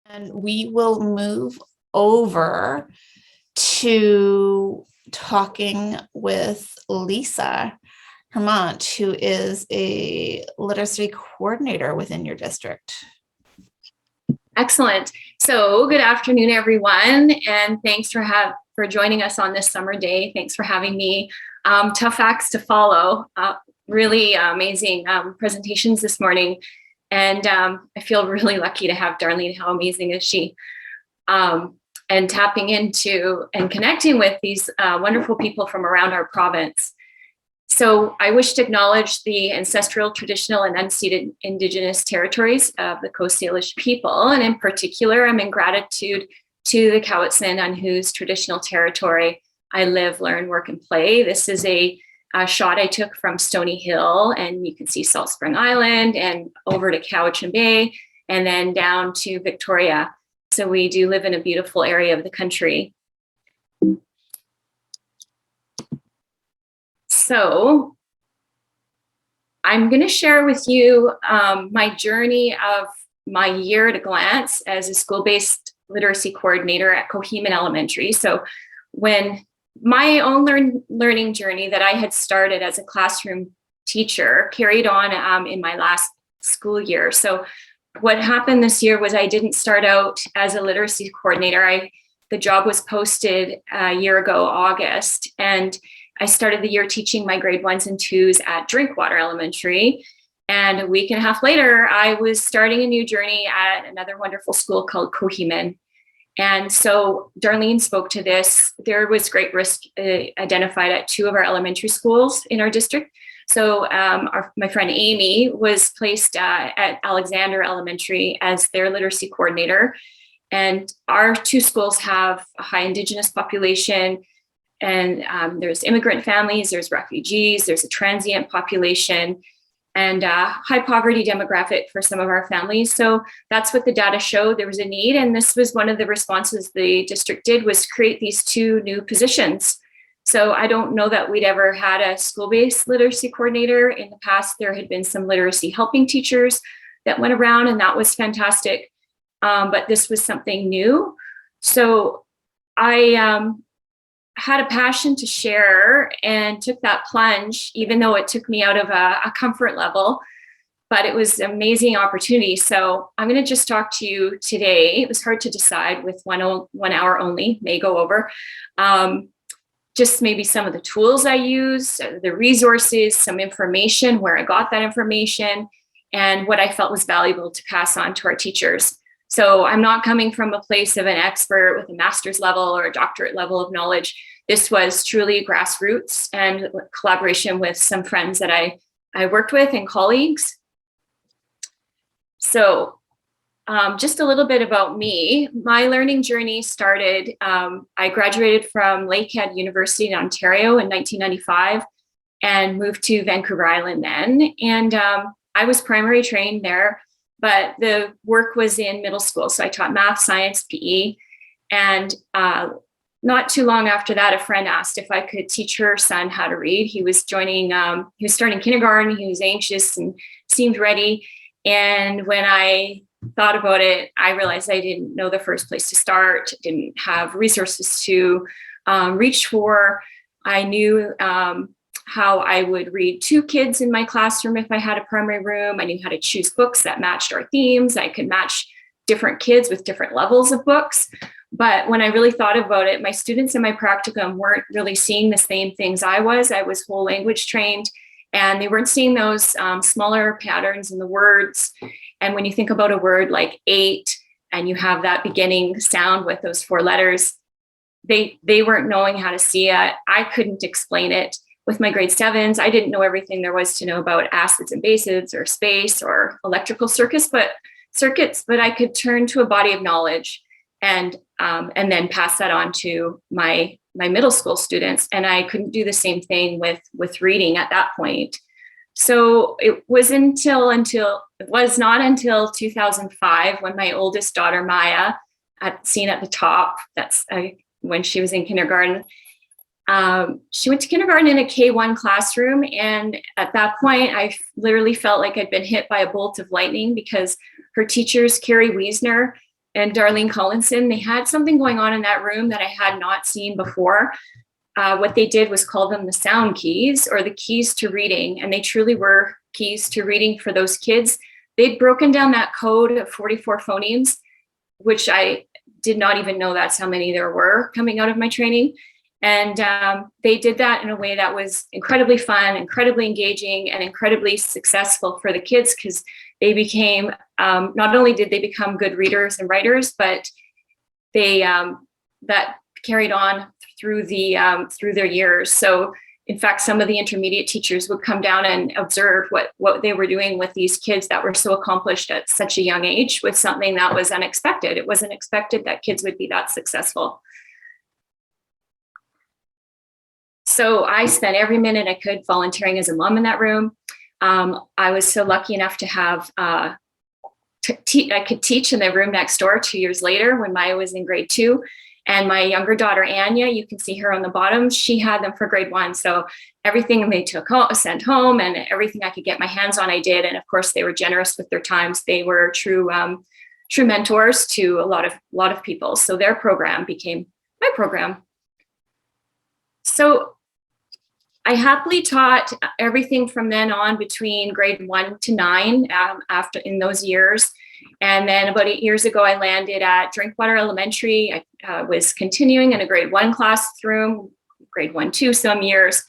And we will move over to talking with Lisa Hermant, who is a literacy coordinator within your district. Excellent. So good afternoon, everyone, and thanks for joining us on this summer day. Thanks for having me. Tough acts to follow. Really amazing presentations this morning. And I feel really lucky to have Darlene. How amazing is she? And tapping into and connecting with these wonderful people from around our province. So I wish to acknowledge the ancestral, traditional, and unceded Indigenous territories of the Coast Salish people. And in particular, I'm in gratitude to the Cowichan, on whose traditional territory I live, learn, work, and play. This is a shot I took from Stony Hill, and you can see Salt Spring Island and over to Cowichan Bay and then down to Victoria. So we do live in a beautiful area of the country. So I'm going to share with you my journey of my year at a glance as a school-based literacy coordinator at Coheman Elementary. So when my own learning journey that I had started as a classroom teacher carried on in my last school year. So what happened this year was I didn't start out as a literacy coordinator. The job was posted a year ago, August, and I started the year teaching my grade 1s and 2s at Drinkwater Elementary. And a week and a half later, I was starting a new journey at another wonderful school called Coheman. And so Darlene spoke to this. There was great risk identified at 2 of our elementary schools in our district. So my friend Amy was placed at Alexander Elementary as their literacy coordinator. And our 2 schools have a high Indigenous population. And there's immigrant families, there's refugees, there's a transient population, and high poverty demographic for some of our families. So that's what the data showed. There was a need, and this was one of the responses the district did, was create these 2 new positions. So I don't know that we'd ever had a school-based literacy coordinator. In the past, there had been some literacy helping teachers that went around, and that was fantastic. But this was something new. So I had a passion to share and took that plunge, even though it took me out of a comfort level, but it was an amazing opportunity. So I'm going to just talk to you today. It was hard to decide with 1 hour only, may go over. Just maybe some of the tools I use, the resources, some information, where I got that information, and what I felt was valuable to pass on to our teachers. So I'm not coming from a place of an expert with a master's level or a doctorate level of knowledge. This was truly grassroots and collaboration with some friends that I worked with and colleagues. So just a little bit about me. My learning journey started, I graduated from Lakehead University in Ontario in 1995 and moved to Vancouver Island then. And I was primary trained there, but the work was in middle school. So I taught math, science, PE. And not too long after that, a friend asked if I could teach her son how to read. He was starting kindergarten. He was anxious and seemed ready. And when I thought about it, I realized I didn't know the first place to start, didn't have resources to reach for. I knew how I would read 2 kids in my classroom if I had a primary room. I knew how to choose books that matched our themes. I could match different kids with different levels of books. But when I really thought about it, my students in my practicum weren't really seeing the same things I was. I was whole language trained, and they weren't seeing those smaller patterns in the words. And when you think about a word like 8, and you have that beginning sound with those 4 letters, they weren't knowing how to see it. I couldn't explain it. With my grade 7s, I didn't know everything there was to know about acids and bases or space or electrical circuits, but I could turn to a body of knowledge and then pass that on to my middle school students. And I couldn't do the same thing with reading at that point. So it was not until 2005 when my oldest daughter, Maya, seen at the top, that's when she was in kindergarten. She went to kindergarten in a K1 classroom. And at that point, I literally felt like I'd been hit by a bolt of lightning, because her teachers, Carrie Wiesner, Darlene Collinson, they had something going on in that room that I had not seen before. What they did was call them the sound keys, or the keys to reading. And they truly were keys to reading for those kids. They'd broken down that code of 44 phonemes, which I did not even know that's how many there were coming out of my training. And they did that in a way that was incredibly fun, incredibly engaging, and incredibly successful for the kids, because they became, not only did they become good readers and writers, but they that carried on through their years. So in fact, some of the intermediate teachers would come down and observe what they were doing with these kids that were so accomplished at such a young age, with something that was unexpected. It wasn't expected that kids would be that successful. So I spent every minute I could volunteering as a mom in that room. I was so lucky enough to have, I could teach in the room next door 2 years later when Maya was in grade 2. And my younger daughter, Anya, you can see her on the bottom, she had them for grade 1. So everything they took home, sent home, and everything I could get my hands on, I did. And of course, they were generous with their times. They were true mentors to a lot of people. So their program became my program. So I happily taught everything from then on between grade 1 to 9 after in those years. And then about 8 years ago, I landed at Drinkwater Elementary. I was continuing in a grade 1 classroom, grade 1, 2 some years.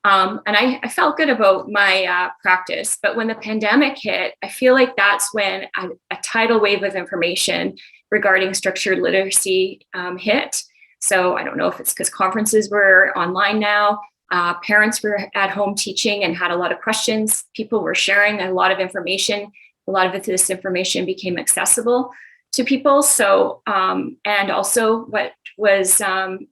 And I felt good about my practice. But when the pandemic hit, I feel like that's when a tidal wave of information regarding structured literacy hit. So I don't know if it's because conferences were online now. Parents were at home teaching and had a lot of questions. People were sharing a lot of information. A lot of this information became accessible to people. So, and also what was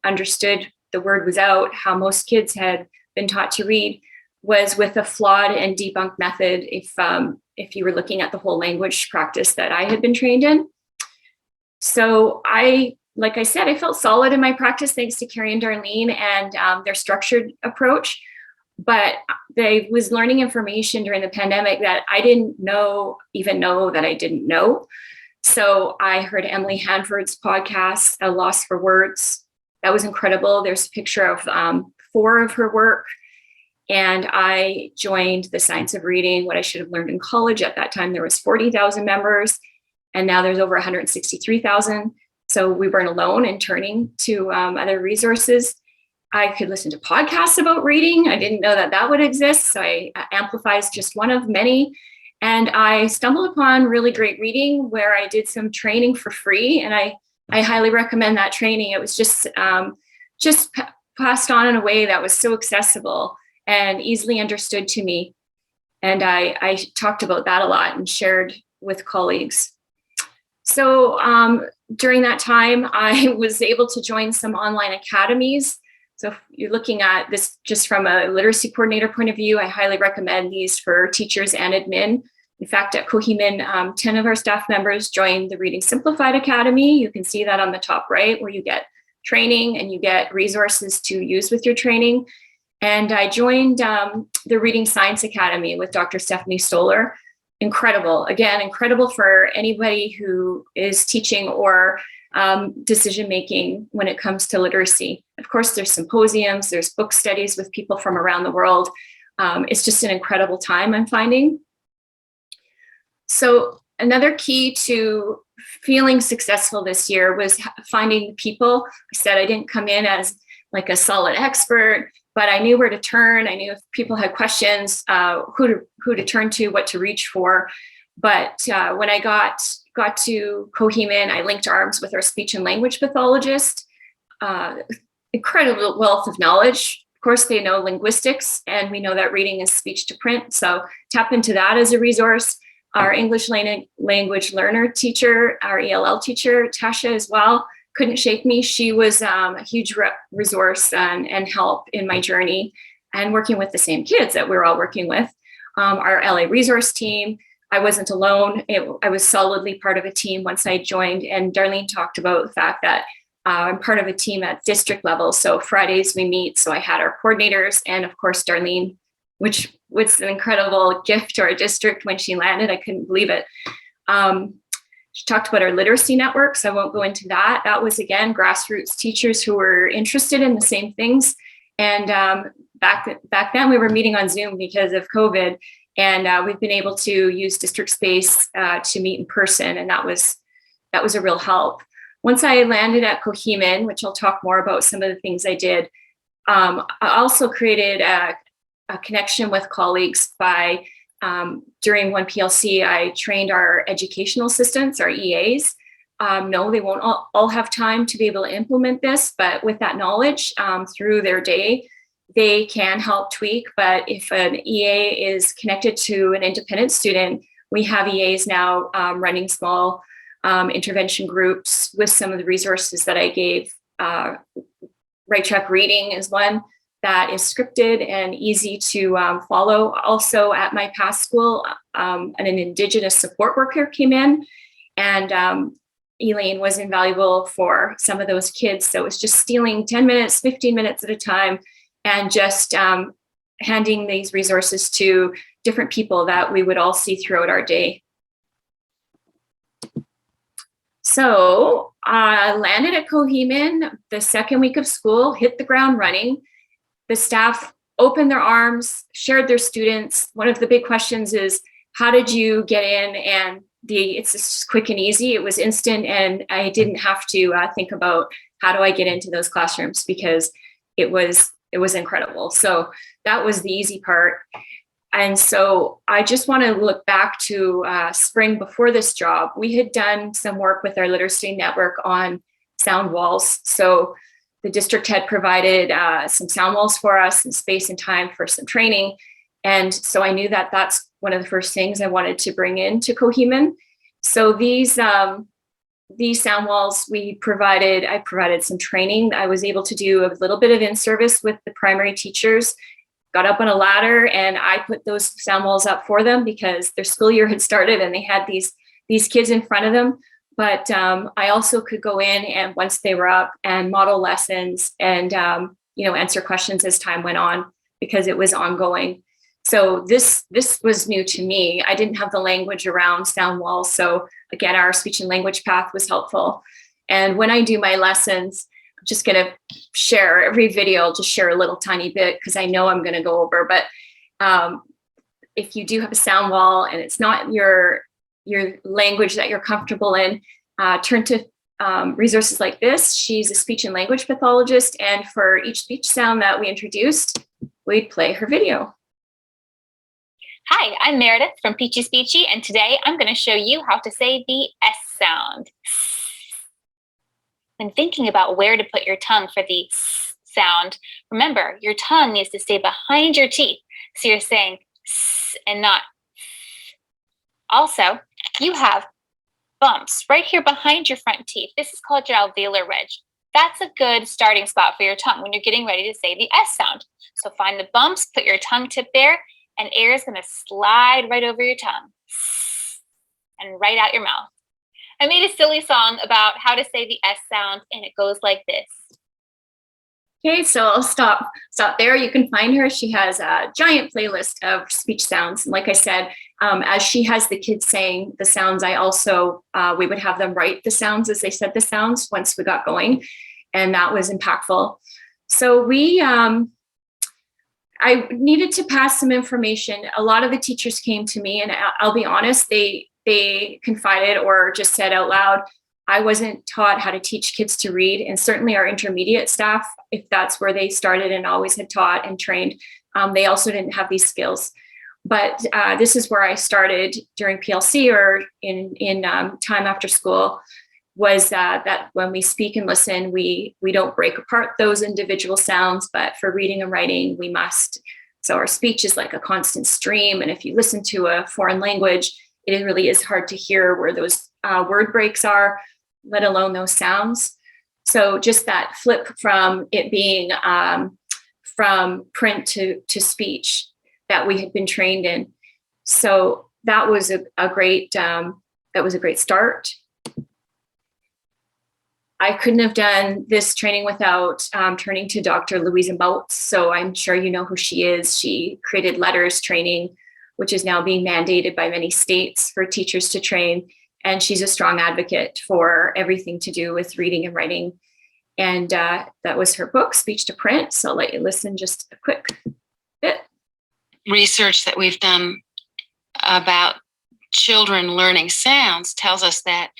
understood, the word was out, how most kids had been taught to read was with a flawed and debunked method if you were looking at the whole language practice that I had been trained in. So like I said, I felt solid in my practice thanks to Carrie and Darlene and their structured approach. But I was learning information during the pandemic that I didn't even know that I didn't know. So I heard Emily Hanford's podcast, A Loss for Words. That was incredible. There's a picture of 4 of her work. And I joined the Science of Reading, what I should have learned in college. At that time, there was 40,000 members, and now there's over 163,000. So we weren't alone in turning to other resources. I could listen to podcasts about reading. I didn't know that would exist. So Amplify is just one of many. And I stumbled upon Really Great Reading, where I did some training for free. And I highly recommend that training. It was just passed on in a way that was so accessible and easily understood to me. And I talked about that a lot and shared with colleagues. So during that time, I was able to join some online academies. So if you're looking at this just from a literacy coordinator point of view, I highly recommend these for teachers and admin. In fact, at Coheman, 10 of our staff members joined the Reading Simplified Academy. You can see that on the top right, where you get training and you get resources to use with your training. And I joined the Reading Science Academy with Dr. Stephanie Stoller. Incredible. Again, incredible for anybody who is teaching or decision-making when it comes to literacy. Of course, there's symposiums, there's book studies with people from around the world. It's just an incredible time, I'm finding. So another key to feeling successful this year was finding people. I said I didn't come in as like a solid expert, but I knew where to turn. I knew if people had questions, who to turn to, what to reach for. But when I got to Coheman, I linked arms with our speech and language pathologist. Incredible wealth of knowledge. Of course, they know linguistics, and we know that reading is speech to print. So tap into that as a resource. Our English language learner teacher, our ELL teacher, Tasha as well, couldn't shake me. She was a huge resource and help in my journey and working with the same kids that we're all working with. Our LA resource team, I wasn't alone. I was solidly part of a team once I joined, and Darlene talked about the fact that I'm part of a team at district level. So Fridays we meet. So I had our coordinators and of course, Darlene, which was an incredible gift to our district when she landed. I couldn't believe it. She talked about our literacy networks. I won't go into that. That was, again, grassroots teachers who were interested in the same things. And back then we were meeting on Zoom because of COVID. And we've been able to use district space to meet in person. And that was a real help. Once I landed at Coheman, which I'll talk more about some of the things I did, I also created a connection with colleagues by, during one PLC, I trained our educational assistants, our EAs. No, they won't all have time to be able to implement this, but with that knowledge through their day, they can help tweak. But if an EA is connected to an independent student, we have EAs now running small intervention groups with some of the resources that I gave. Right track reading is one that is scripted and easy to follow. Also at my past school, an Indigenous support worker came in, and Elaine was invaluable for some of those kids. So it was just stealing 10 minutes, 15 minutes at a time, and just handing these resources to different people that we would all see throughout our day. So I landed at Coheman the second week of school, hit the ground running. The staff opened their arms, shared their students. One of the big questions is, how did you get in? And it's just quick and easy. It was instant, and I didn't have to think about how do I get into those classrooms, because it was incredible. So that was the easy part. And so I just want to look back to spring before this job. We had done some work with our literacy network on sound walls. So the district had provided some sound walls for us, and space and time for some training. And so I knew that that's one of the first things I wanted to bring into Coheman. So these sound walls I provided some training. I was able to do a little bit of in-service with the primary teachers, got up on a ladder, and I put those sound walls up for them because their school year had started and they had these kids in front of them. But I also could go in, and once they were up, and model lessons and answer questions as time went on, because it was ongoing. So this was new to me. I didn't have the language around sound walls. So again, our speech and language path was helpful. And when I do my lessons, I'm just going to share every video. I'll just share a little tiny bit because I know I'm going to go over. But if you do have a sound wall and it's not your language that you're comfortable in, turn to resources like this. She's a speech and language pathologist. And for each speech sound that we introduced, we'd play her video. Hi, I'm Meredith from Peachy Speechy, and today I'm going to show you how to say the S sound. When thinking about where to put your tongue for the S sound, remember your tongue needs to stay behind your teeth, so you're saying S and not S. Also, you have bumps right here behind your front teeth. This is called your alveolar ridge. That's a good starting spot for your tongue when you're getting ready to say the S sound. So find the bumps, put your tongue tip there, and air is going to slide right over your tongue and right out your mouth. I made a silly song about how to say the S sound, and it goes like this. Okay, so I'll stop there. You can find her. She has a giant playlist of speech sounds. And like I said, as she has the kids saying the sounds, I also, we would have them write the sounds as they said the sounds once we got going. And that was impactful. So I needed to pass some information. A lot of the teachers came to me, and I'll be honest, they confided or just said out loud, I wasn't taught how to teach kids to read. And certainly our intermediate staff, if that's where they started and always had taught and trained, they also didn't have these skills. But this is where I started during PLC or in time after school, was that when we speak and listen, we don't break apart those individual sounds, but for reading and writing, we must. So our speech is like a constant stream. And if you listen to a foreign language, it really is hard to hear where those word breaks are, let alone those sounds. So just that flip from it being from print to speech that we had been trained in. So that was a great start. I couldn't have done this training without turning to Dr. Louisa Moutz. So I'm sure you know who she is. She created letters training, which is now being mandated by many states for teachers to train. And she's a strong advocate for everything to do with reading and writing. And that was her book, Speech to Print. So I'll let you listen just a quick bit. Research that we've done about children learning sounds tells us that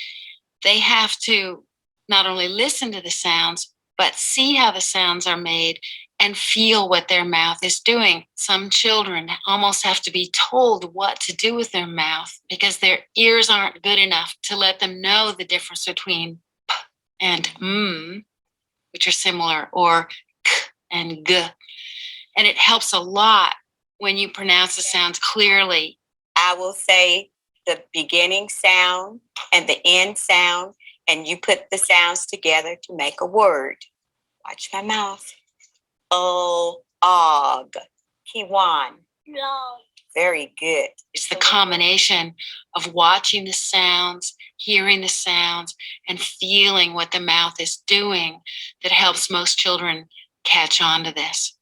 they have to not only listen to the sounds, but see how the sounds are made and feel what their mouth is doing. Some children almost have to be told what to do with their mouth because their ears aren't good enough to let them know the difference between p and which are similar, or k and g. And it helps a lot when you pronounce the sounds clearly. I will say the beginning sound and the end sound, and you put the sounds together to make a word. Watch my mouth. Og, Kiwan. No. Very good. It's the combination of watching the sounds, hearing the sounds, and feeling what the mouth is doing that helps most children catch on to this.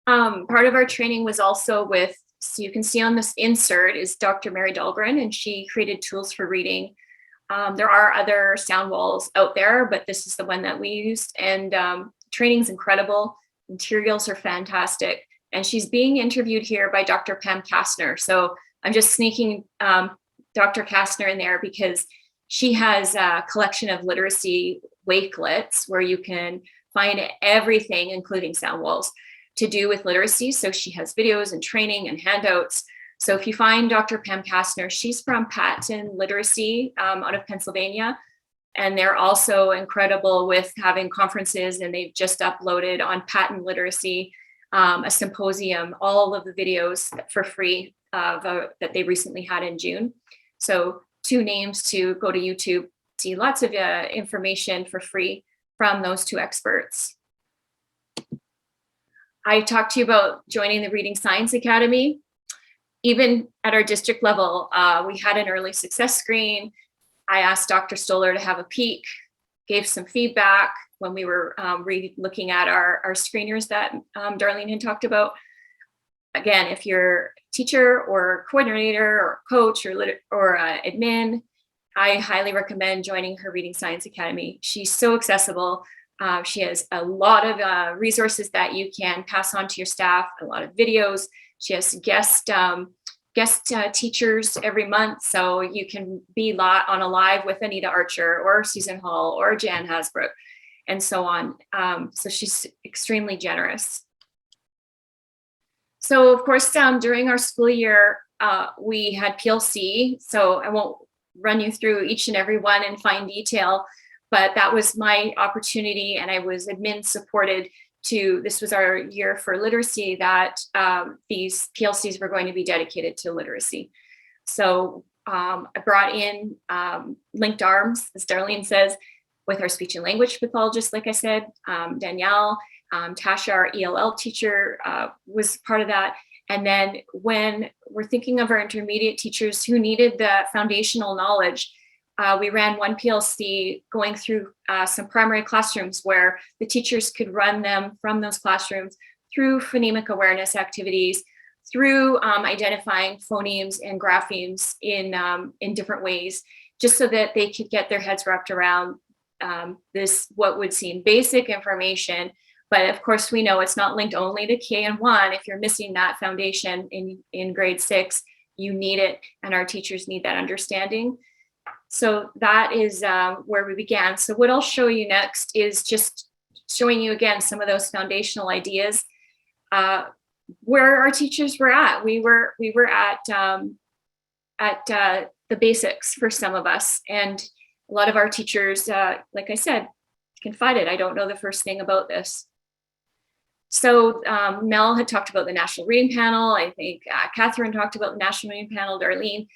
Part of our training was also with, so you can see on this insert is Dr. Mary Dahlgren, and she created tools for reading. There are other sound walls out there, but this is the one that we used, and training's incredible. Materials are fantastic. And she's being interviewed here by Dr. Pam Kastner. So I'm just sneaking Dr. Kastner in there because she has a collection of literacy wakelets where you can find everything, including sound walls, to do with literacy. So she has videos and training and handouts. So if you find Dr. Pam Kastner, she's from Patton Literacy out of Pennsylvania. And they're also incredible with having conferences, and they've just uploaded on Patent Literacy a symposium, all of the videos for free that they recently had in June. So 2 names to go to YouTube, see lots of information for free from those 2 experts. I talked to you about joining the Reading Science Academy. Even at our district level, we had an early success screen. I asked Dr. Stoller to have a peek, gave some feedback when we were looking at our screeners that Darlene had talked about. Again, if you're a teacher or coordinator or coach or admin, I highly recommend joining her Reading Science Academy. She's so accessible. She has a lot of resources that you can pass on to your staff, a lot of videos. She has guest teachers every month, so you can be on a live with Anita Archer or Susan Hall or Jan Hasbrook and so on. So she's extremely generous. So of course, during our school year, we had PLC, so I won't run you through each and every one in fine detail, but that was my opportunity, and I was admin supported this was our year for literacy, that these PLCs were going to be dedicated to literacy. So I brought in linked arms, as Darlene says, with our speech and language pathologist, like I said, Danielle, Tasha, our ELL teacher, was part of that. And then when we're thinking of our intermediate teachers who needed the foundational knowledge, we ran one PLC going through some primary classrooms where the teachers could run them from those classrooms through phonemic awareness activities, through identifying phonemes and graphemes in different ways, just so that they could get their heads wrapped around this, what would seem basic information. But of course, we know it's not linked only to K and 1. If you're missing that foundation in grade 6, you need it, and our teachers need that understanding. So that is where we began. So what I'll show you next is just showing you again some of those foundational ideas where our teachers were at. We were at the basics for some of us, and a lot of our teachers, like I said, confided, I don't know the first thing about this. So Mel had talked about the National Reading Panel. I think Kathryn talked about the National Reading Panel, Darlene.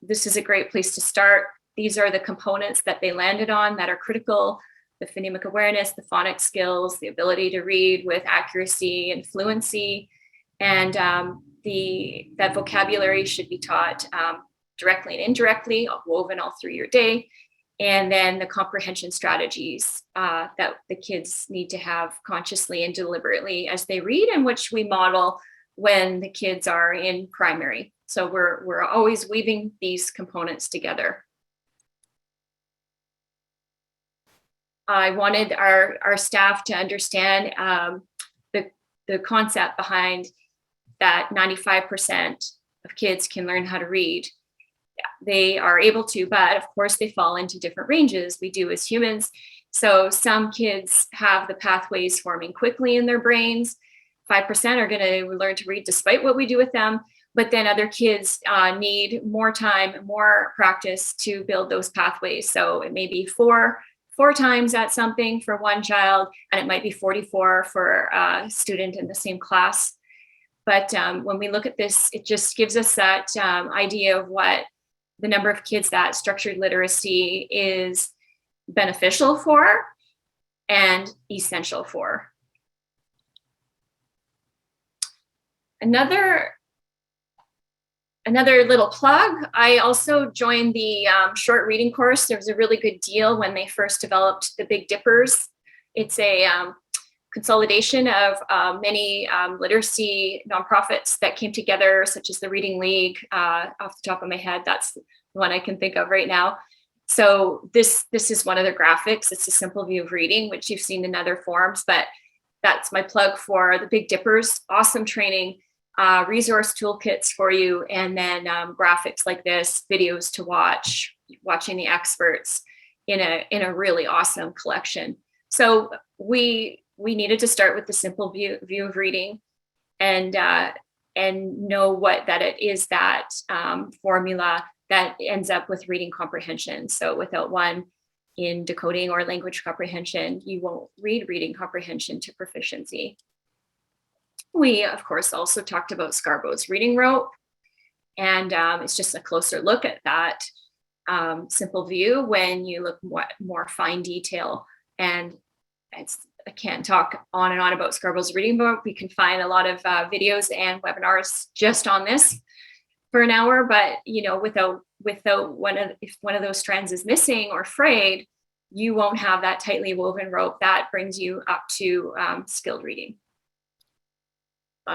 This is a great place to start. These are the components that they landed on that are critical: the phonemic awareness, the phonics skills, the ability to read with accuracy and fluency, and that vocabulary should be taught directly and indirectly, woven all through your day. And then the comprehension strategies that the kids need to have consciously and deliberately as they read, and which we model when the kids are in primary. So we're always weaving these components together. I wanted our staff to understand the concept behind that 95% of kids can learn how to read. They are able to, but of course they fall into different ranges. We do as humans. So some kids have the pathways forming quickly in their brains. 5% are going to learn to read despite what we do with them. But then other kids need more time, more practice to build those pathways. So it may be four times at something for one child, and it might be 44 for a student in the same class. But when we look at this, it just gives us that idea of what the number of kids that structured literacy is beneficial for and essential for. Another little plug, I also joined the short reading course. There was a really good deal when they first developed the Big Dippers. It's a consolidation of many literacy nonprofits that came together, such as the Reading League. Off the top of my head, that's the one I can think of right now. So this is one of their graphics. It's a simple view of reading, which you've seen in other forms, but that's my plug for the Big Dippers. Awesome training, resource toolkits for you, and then graphics like this, videos to watch, watching the experts in a really awesome collection. So we needed to start with the simple view of reading, and know that it is that formula that ends up with reading comprehension. So without one in decoding or language comprehension, you won't read reading comprehension to proficiency. We, of course, also talked about Scarbo's reading rope, and it's just a closer look at that simple view when you look more fine detail. And I can't talk on and on about Scarbo's reading rope. We can find a lot of videos and webinars just on this for an hour, but without if one of those strands is missing or frayed, you won't have that tightly woven rope that brings you up to skilled reading.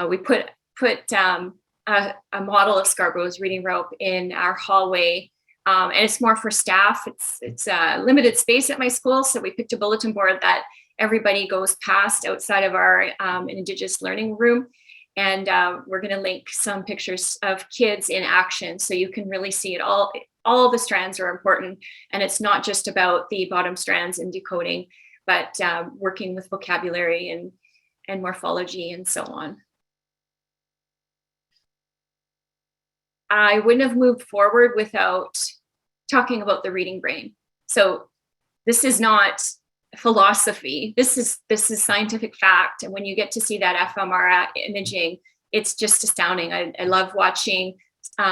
We put a model of Scarbo's reading rope in our hallway, and it's more for staff. It's a limited space at my school, so we picked a bulletin board that everybody goes past outside of our Indigenous learning room. And we're going to link some pictures of kids in action, so you can really see it all. All the strands are important, and it's not just about the bottom strands in decoding, but working with vocabulary and morphology and so on. I wouldn't have moved forward without talking about the reading brain. So this is not philosophy. This is scientific fact. And when you get to see that fMRI imaging, it's just astounding. I love watching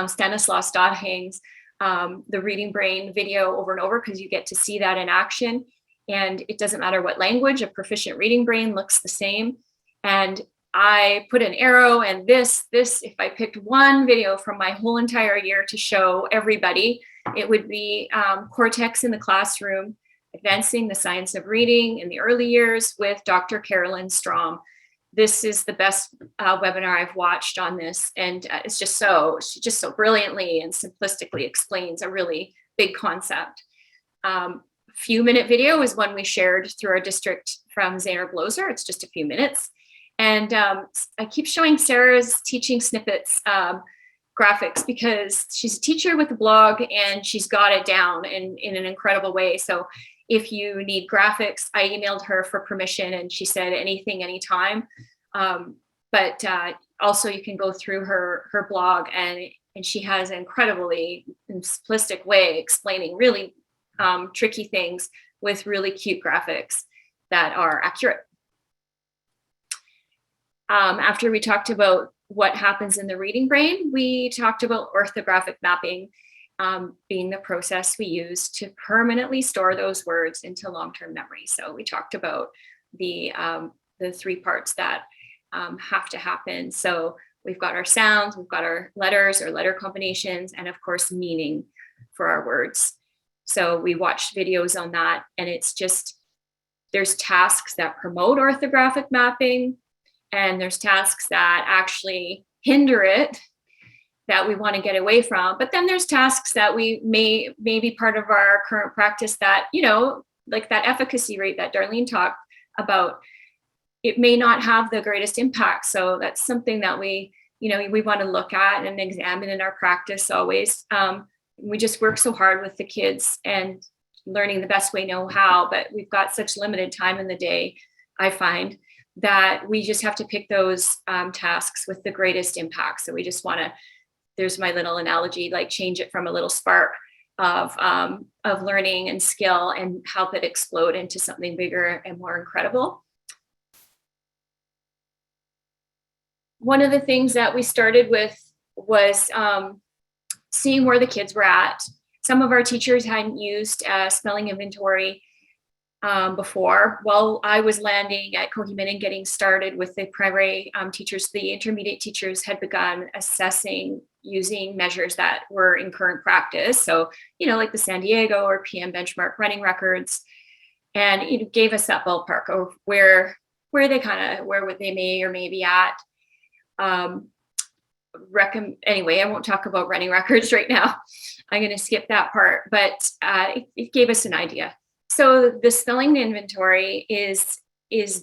Stanislaus Dothing's the reading brain video over and over, because you get to see that in action. And it doesn't matter what language, a proficient reading brain looks the same. And I put an arrow, and this, if I picked one video from my whole entire year to show everybody, it would be Cortex in the Classroom, Advancing the Science of Reading in the Early Years with Dr. Carolyn Strom. This is the best webinar I've watched on this. And she just so brilliantly and simplistically explains a really big concept. Few-minute video is one we shared through our district from Zainab Bloser. It's just a few minutes. And I keep showing Sarah's teaching snippets graphics, because she's a teacher with a blog and she's got it down in an incredible way. So if you need graphics, I emailed her for permission, and she said anything, anytime. But also you can go through her blog, and she has an incredibly simplistic way explaining really tricky things with really cute graphics that are accurate. After we talked about what happens in the reading brain, we talked about orthographic mapping being the process we use to permanently store those words into long-term memory. So we talked about the three parts that have to happen. So we've got our sounds, we've got our letters or letter combinations, and of course, meaning for our words. So we watched videos on that, and it's just, there's tasks that promote orthographic mapping, and there's tasks that actually hinder it that we want to get away from. But then there's tasks that we may be part of our current practice that, you know, like that efficacy rate that Darlene talked about, it may not have the greatest impact. So that's something that we want to look at and examine in our practice always. We just work so hard with the kids and learning the best way know how, but we've got such limited time in the day, I find, that we just have to pick those tasks with the greatest impact. So we just want to, there's my little analogy, like change it from a little spark of learning and skill and help it explode into something bigger and more incredible. One of the things that we started with was seeing where the kids were at. Some of our teachers hadn't used spelling inventory before. While I was landing at Coheeman and getting started with the primary teachers, the intermediate teachers had begun assessing using measures that were in current practice. So, you know, like the San Diego or PM benchmark running records. And it gave us that ballpark of where they may or may be at. Anyway, I won't talk about running records right now. I'm going to skip that part, but it gave us an idea. So the spelling inventory is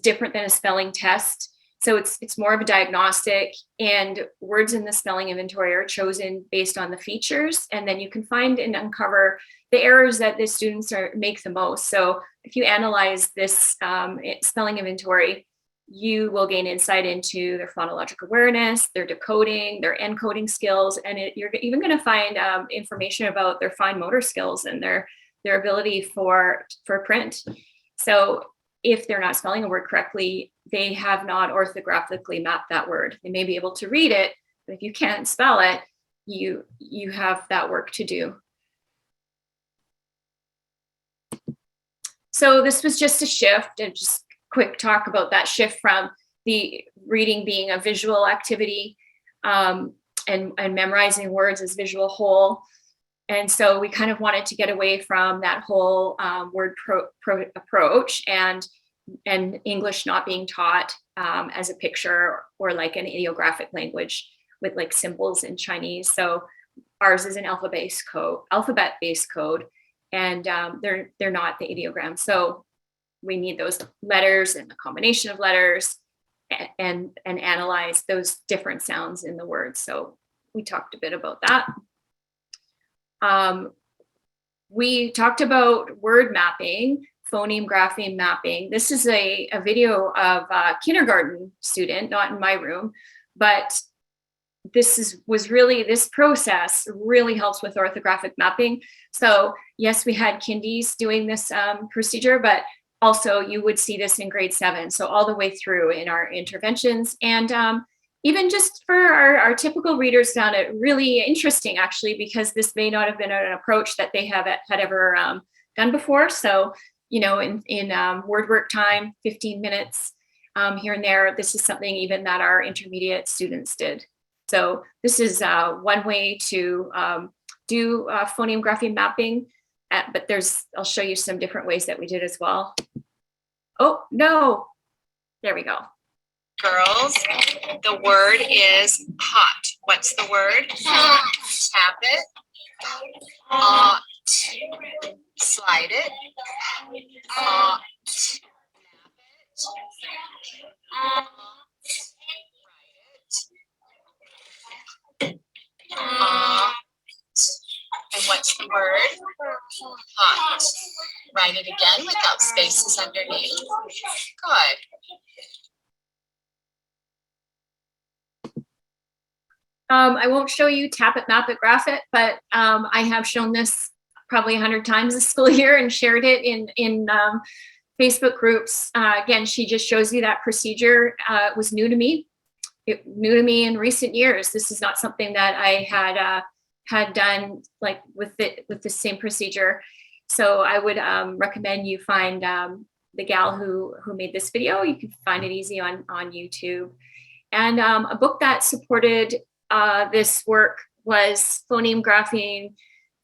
different than a spelling test. So it's more of a diagnostic, and words in the spelling inventory are chosen based on the features, and then you can find and uncover the errors that the students make the most. So if you analyze this spelling inventory, you will gain insight into their phonologic awareness, their decoding, their encoding skills, and you're even going to find information about their fine motor skills and their ability for print. So if they're not spelling a word correctly, they have not orthographically mapped that word. They may be able to read it, but if you can't spell it, you have that work to do. So this was just a shift, and just quick talk about that shift from the reading being a visual activity and memorizing words as visual whole. And so we kind of wanted to get away from that whole word approach and English not being taught as a picture or like an ideographic language with like symbols in Chinese. So ours is an alphabet-based code, and they're not the ideograms. So we need those letters and the combination of letters and analyze those different sounds in the words. So we talked a bit about that. We talked about word mapping, phoneme grapheme mapping. This is a video of a kindergarten student, not in my room, but this process really helps with orthographic mapping. So yes, we had kindies doing this procedure, but also you would see this in grade 7. So all the way through in our interventions, and even just for our typical readers found it really interesting, actually, because this may not have been an approach that they had ever done before. So, you know, in word work time, 15 minutes here and there, this is something even that our intermediate students did. So this is one way to do phoneme grapheme mapping, but I'll show you some different ways that we did as well. Oh, no, there we go. Girls, the word is hot. What's the word? Hot. Tap it. Hot. Slide it. Hot. And what's the word? Hot. Write it again without spaces underneath. Good. I won't show you tap it, map it, graph it, but I have shown this probably 100 times this school year and shared it in Facebook groups. Again, she just shows you that procedure. It was new to me. New to me in recent years. This is not something that I had done like with the same procedure. So I would recommend you find the gal who made this video. You can find it easy on YouTube. And a book that supported this work was Phoneme Grapheme,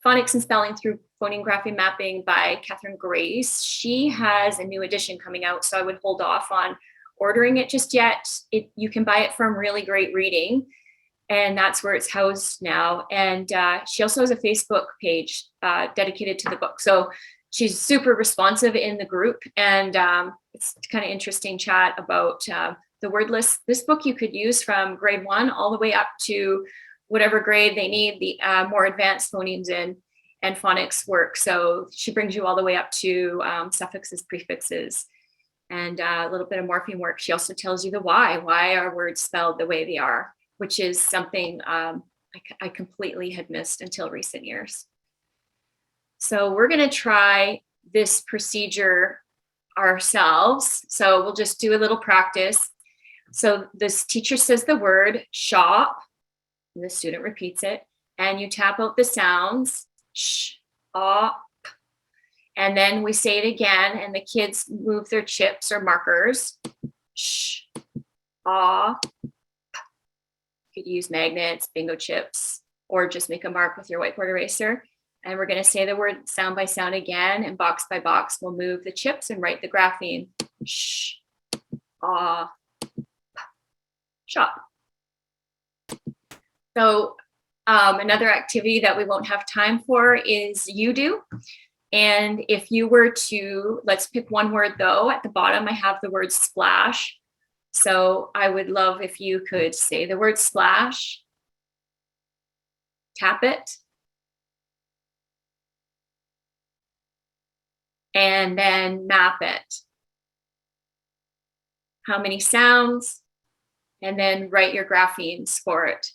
Phonics and Spelling Through Phoneme Grapheme Mapping by Kathryn Garforth. She has a new edition coming out, so I would hold off on ordering it just yet. You can buy it from Really Great Reading, and that's where it's housed now. And she also has a Facebook page dedicated to the book. So she's super responsive in the group, and it's kind of interesting chat about the word list. This book you could use from grade 1 all the way up to whatever grade they need the more advanced phonemes in and phonics work. So she brings you all the way up to suffixes, prefixes, and a little bit of morpheme work. She also tells you the why are words spelled the way they are, which is something I completely had missed until recent years. So we're going to try this procedure ourselves. So we'll just do a little practice. So this teacher says the word shop, and the student repeats it, and you tap out the sounds, sh, op, and then we say it again, and the kids move their chips or markers, sh, ah. You could use magnets, bingo chips, or just make a mark with your whiteboard eraser. And we're going to say the word sound by sound again, and box by box, we'll move the chips and write the grapheme, sh, ah, shop. So another activity that we won't have time for is you do. And if you were to, let's pick one word though, at the bottom I have the word splash. So I would love if you could say the word splash, tap it, and then map it. How many sounds? And then write your graphemes for it.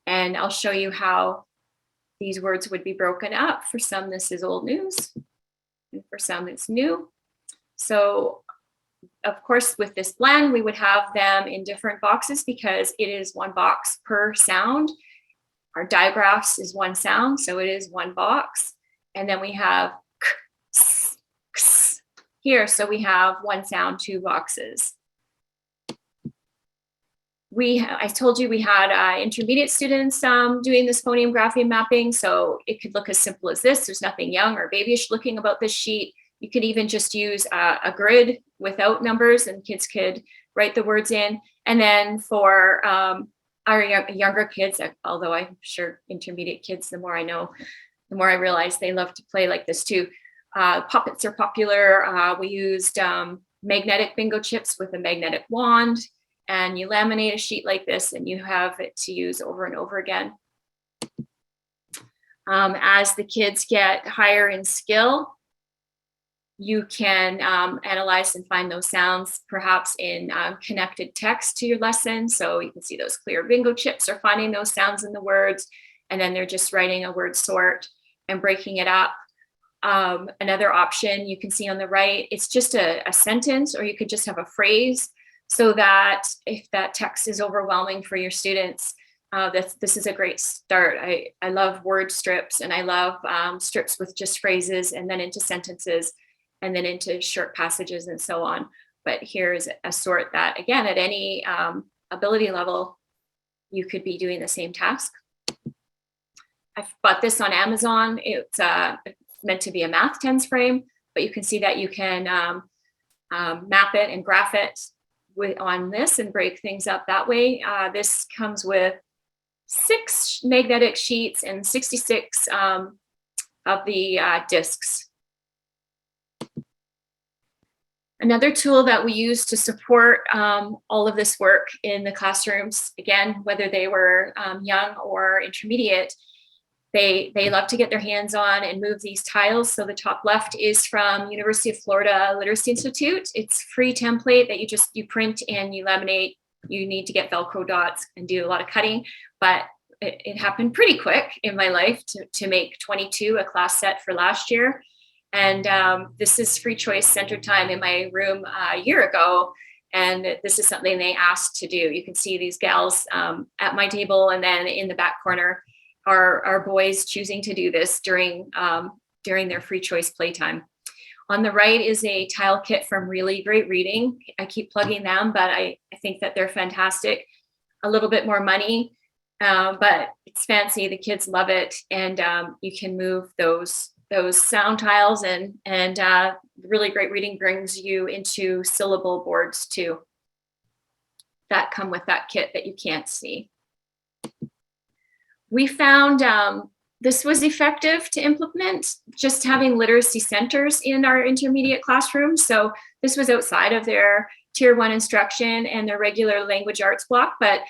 And I'll show you how these words would be broken up. For some, this is old news, and for some, it's new. So, of course, with this blend, we would have them in different boxes because it is one box per sound. Our digraphs is one sound, so it is one box. And then we have k, s, ks here, so we have one sound, two boxes. I told you we had intermediate students doing this phoneme grapheme mapping, so it could look as simple as this. There's nothing young or babyish looking about this sheet. You could even just use a grid without numbers, and kids could write the words in. And then for our younger kids, although I'm sure intermediate kids, the more I know, the more I realize they love to play like this too. Puppets are popular. We used magnetic bingo chips with a magnetic wand. And you laminate a sheet like this and you have it to use over and over again. As the kids get higher in skill, you can analyze and find those sounds perhaps in connected text to your lesson. So you can see those clear bingo chips are finding those sounds in the words, and then they're just writing a word sort and breaking it up. Another option you can see on the right, it's just a sentence, or you could just have a phrase, so that if that text is overwhelming for your students, this is a great start. I love word strips, and I love strips with just phrases and then into sentences and then into short passages and so on. But here's a sort that, again, at any ability level, you could be doing the same task. I've bought this on Amazon. It's meant to be a math tens frame, but you can see that you can map it and graph it on this and break things up that way. This comes with 6 magnetic sheets and 66 of the discs. Another tool that we use to support all of this work in the classrooms, again, whether they were young or intermediate, they love to get their hands on and move these tiles. So the top left is from University of Florida Literacy Institute. It's free template that you print and you laminate. You need to get Velcro dots and do a lot of cutting, but it happened pretty quick in my life to make 22 a class set for last year. And this is free choice center time in my room a year ago. And this is something they asked to do. You can see these gals at my table, and then in the back corner are boys choosing to do this during their free choice playtime. On the right is a tile kit from Really Great Reading. I keep plugging them, but I think that they're fantastic. A little bit more money, but it's fancy. The kids love it, and you can move those sound tiles, and Really Great Reading brings you into syllable boards too. that come with that kit that you can't see. We found this was effective to implement, just having literacy centers in our intermediate classrooms. So this was outside of their Tier 1 instruction and their regular language arts block, but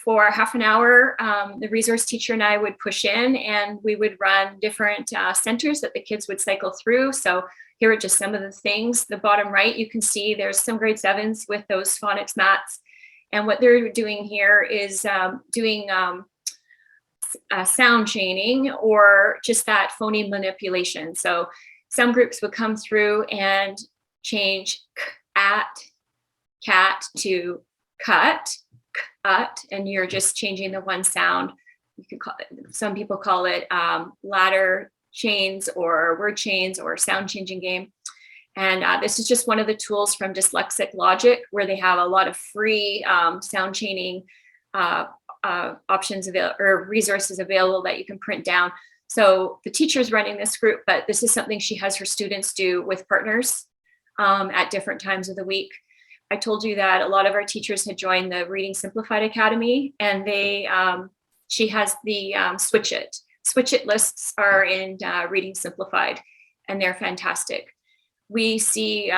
for half an hour, the resource teacher and I would push in, and we would run different centers that the kids would cycle through. So here are just some of the things. The bottom right, you can see there's some grade 7s with those phonics mats. And what they're doing here is doing sound chaining, or just that phoneme manipulation. So some groups would come through and change at, cat to cut, and you're just changing the one sound. You could call it, some people call it ladder chains or word chains or sound changing game. And this is just one of the tools from Dyslexic Logic, where they have a lot of free sound chaining options available, or resources available that you can print down. So the teacher's running this group, but this is something she has her students do with partners at different times of the week. I told you that a lot of our teachers had joined the Reading Simplified Academy, and they she has the Switch It lists are in Reading Simplified, and they're fantastic. We see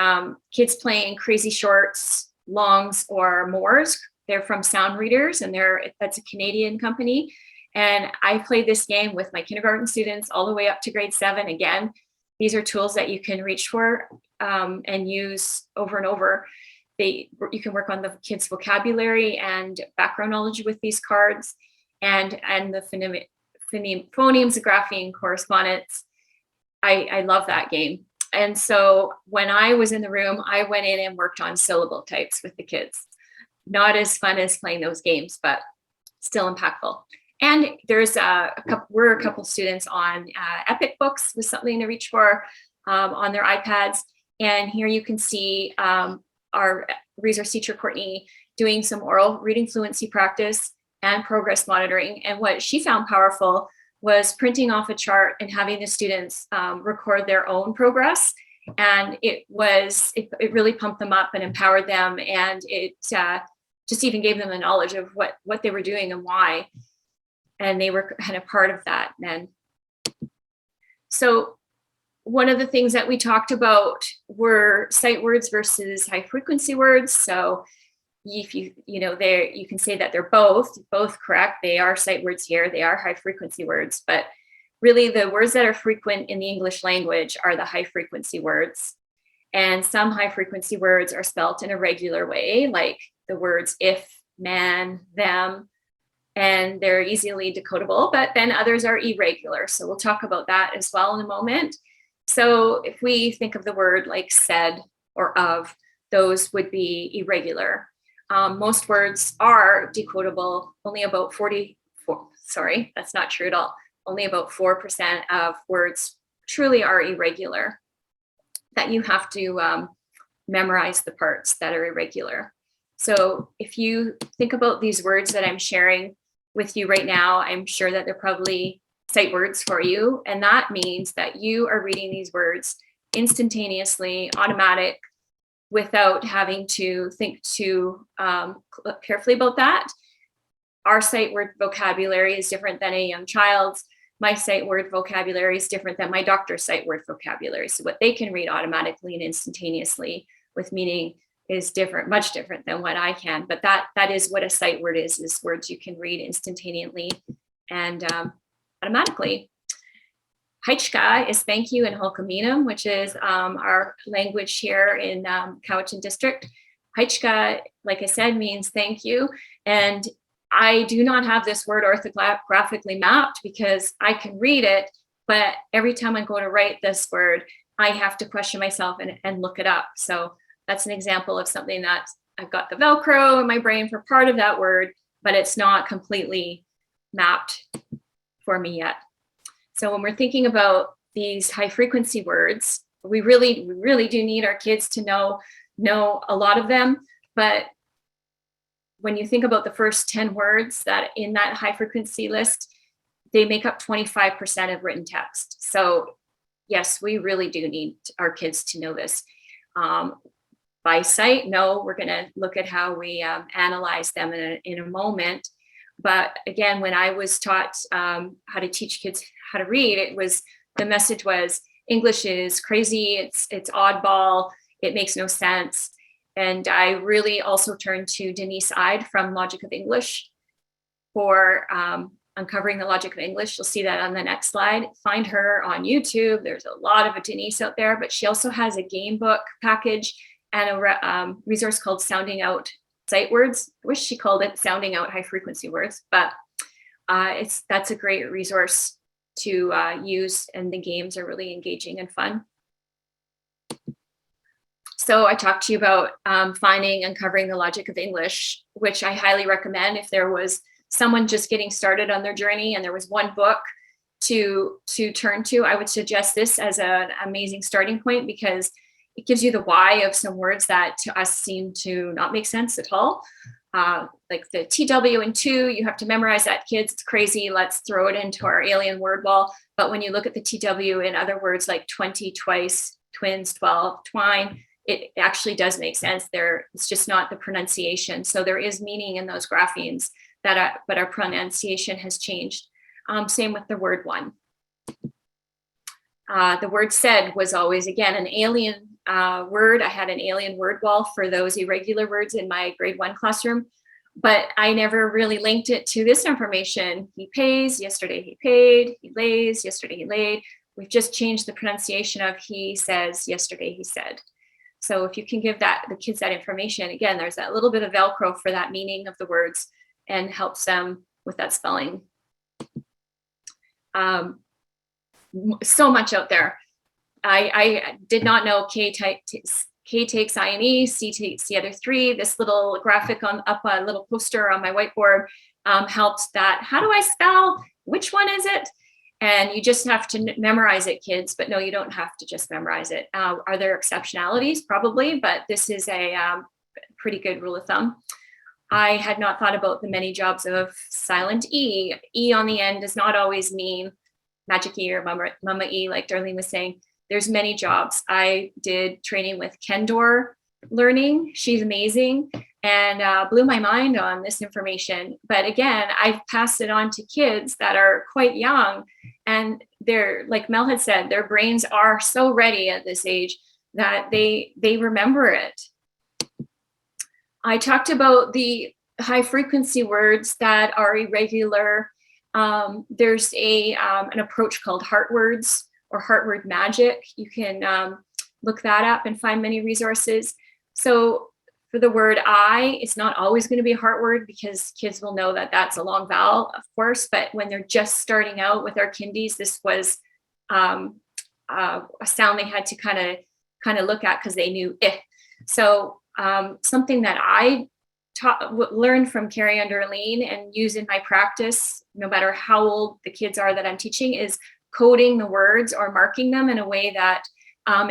kids playing Crazy Shorts, Longs, or Mores. They're from Sound Readers, and that's a Canadian company. And I played this game with my kindergarten students all the way up to grade 7. Again, these are tools that you can reach for and use over and over. You can work on the kids' vocabulary and background knowledge with these cards, and the phonemes, grapheme, correspondence. I love that game. And so when I was in the room, I went in and worked on syllable types with the kids. Not as fun as playing those games, but still impactful. And there's we're a couple students on Epic Books with something to reach for on their iPads. And here you can see our resource teacher, Courtney, doing some oral reading fluency practice and progress monitoring. And what she found powerful was printing off a chart and having the students record their own progress. And it really pumped them up and empowered them. And it just even gave them the knowledge of what they were doing and why. And they were kind of part of that then. So one of the things that we talked about were sight words versus high frequency words. So if you can say that they're both correct. They are sight words here. They are high frequency words, but really the words that are frequent in the English language are the high frequency words. And some high frequency words are spelt in a regular way, like the words if, man, them, and they're easily decodable, but then others are irregular. So we'll talk about that as well in a moment. So if we think of the word like said or of, those would be irregular. Most words are decodable, only about 44, sorry, that's not true at all. Only about 4% of words truly are irregular, that you have to memorize the parts that are irregular. So if you think about these words that I'm sharing with you right now, I'm sure that they're probably sight words for you. And that means that you are reading these words instantaneously, automatic, without having to think too carefully about that. Our sight word vocabulary is different than a young child's. My sight word vocabulary is different than my doctor's sight word vocabulary. So what they can read automatically and instantaneously with meaning is different, much different than what I can. But that is what a sight word is words you can read instantaneously and automatically. Heichka is thank you in Holcominum, which is our language here in Cowichan District. Heichka, like I said, means thank you. And I do not have this word orthographically mapped because I can read it, but every time I go to write this word, I have to question myself and look it up. So that's an example of something that I've got the Velcro in my brain for part of that word, but it's not completely mapped for me yet. So when we're thinking about these high frequency words, we really do need our kids to know a lot of them. But when you think about the first 10 words that in that high frequency list, they make up 25% of written text. So yes, we really do need our kids to know this. by sight? No, we're going to look at how we analyze them in a moment. But again, when I was taught how to teach kids how to read, the message was English is crazy, it's oddball, it makes no sense. And I really also turned to Denise Ide from Logic of English for uncovering the logic of English. You'll see that on the next slide. Find her on YouTube. There's a lot of Denise out there, but she also has a game book package and a resource called Sounding Out Sight Words. I wish she called it Sounding Out High Frequency Words, but that's a great resource to use, and the games are really engaging and fun. So I talked to you about uncovering the logic of English, which I highly recommend if there was someone just getting started on their journey and there was one book to turn to. I would suggest this as an amazing starting point, because it gives you the why of some words that to us seem to not make sense at all. Like the TW and two, you have to memorize that, kids. It's crazy. Let's throw it into our alien word wall. But when you look at the TW in other words like 20, twice, twins, 12, twine, it actually does make sense. It's just not the pronunciation. So there is meaning in those graphemes, but our pronunciation has changed. Same with the word one. The word said was always, again, an alien word. I had an alien word wall for those irregular words in my grade 1 classroom, but I never really linked it to this information. He pays, yesterday he paid, he lays, yesterday he laid. We've just changed the pronunciation of he says, yesterday he said. So if you can give the kids that information, again, there's that little bit of Velcro for that meaning of the words and helps them with that spelling. So much out there. I did not know K takes I and E, C takes the other three. This little graphic up a little poster on my whiteboard helped that. How do I spell? Which one is it? And you just have to memorize it, kids. But no, you don't have to just memorize it. Are there exceptionalities? Probably, but this is a pretty good rule of thumb. I had not thought about the many jobs of silent E. E on the end does not always mean magic E or mama E, like Darlene was saying. There's many jobs. I did training with Kendor Learning. She's amazing and blew my mind on this information. But again, I've passed it on to kids that are quite young, and they're, like Mel had said, their brains are so ready at this age that they remember it. I talked about the high frequency words that are irregular. There's an approach called heart words or heart word magic. You can look that up and find many resources. So for the word I, it's not always going to be a heart word because kids will know that that's a long vowel, of course. But when they're just starting out with our kindies, this was a sound they had to kind of look at because they knew it. So something that I learned from Carrie and Darlene and use in my practice, no matter how old the kids are that I'm teaching, is coding the words or marking them in a way that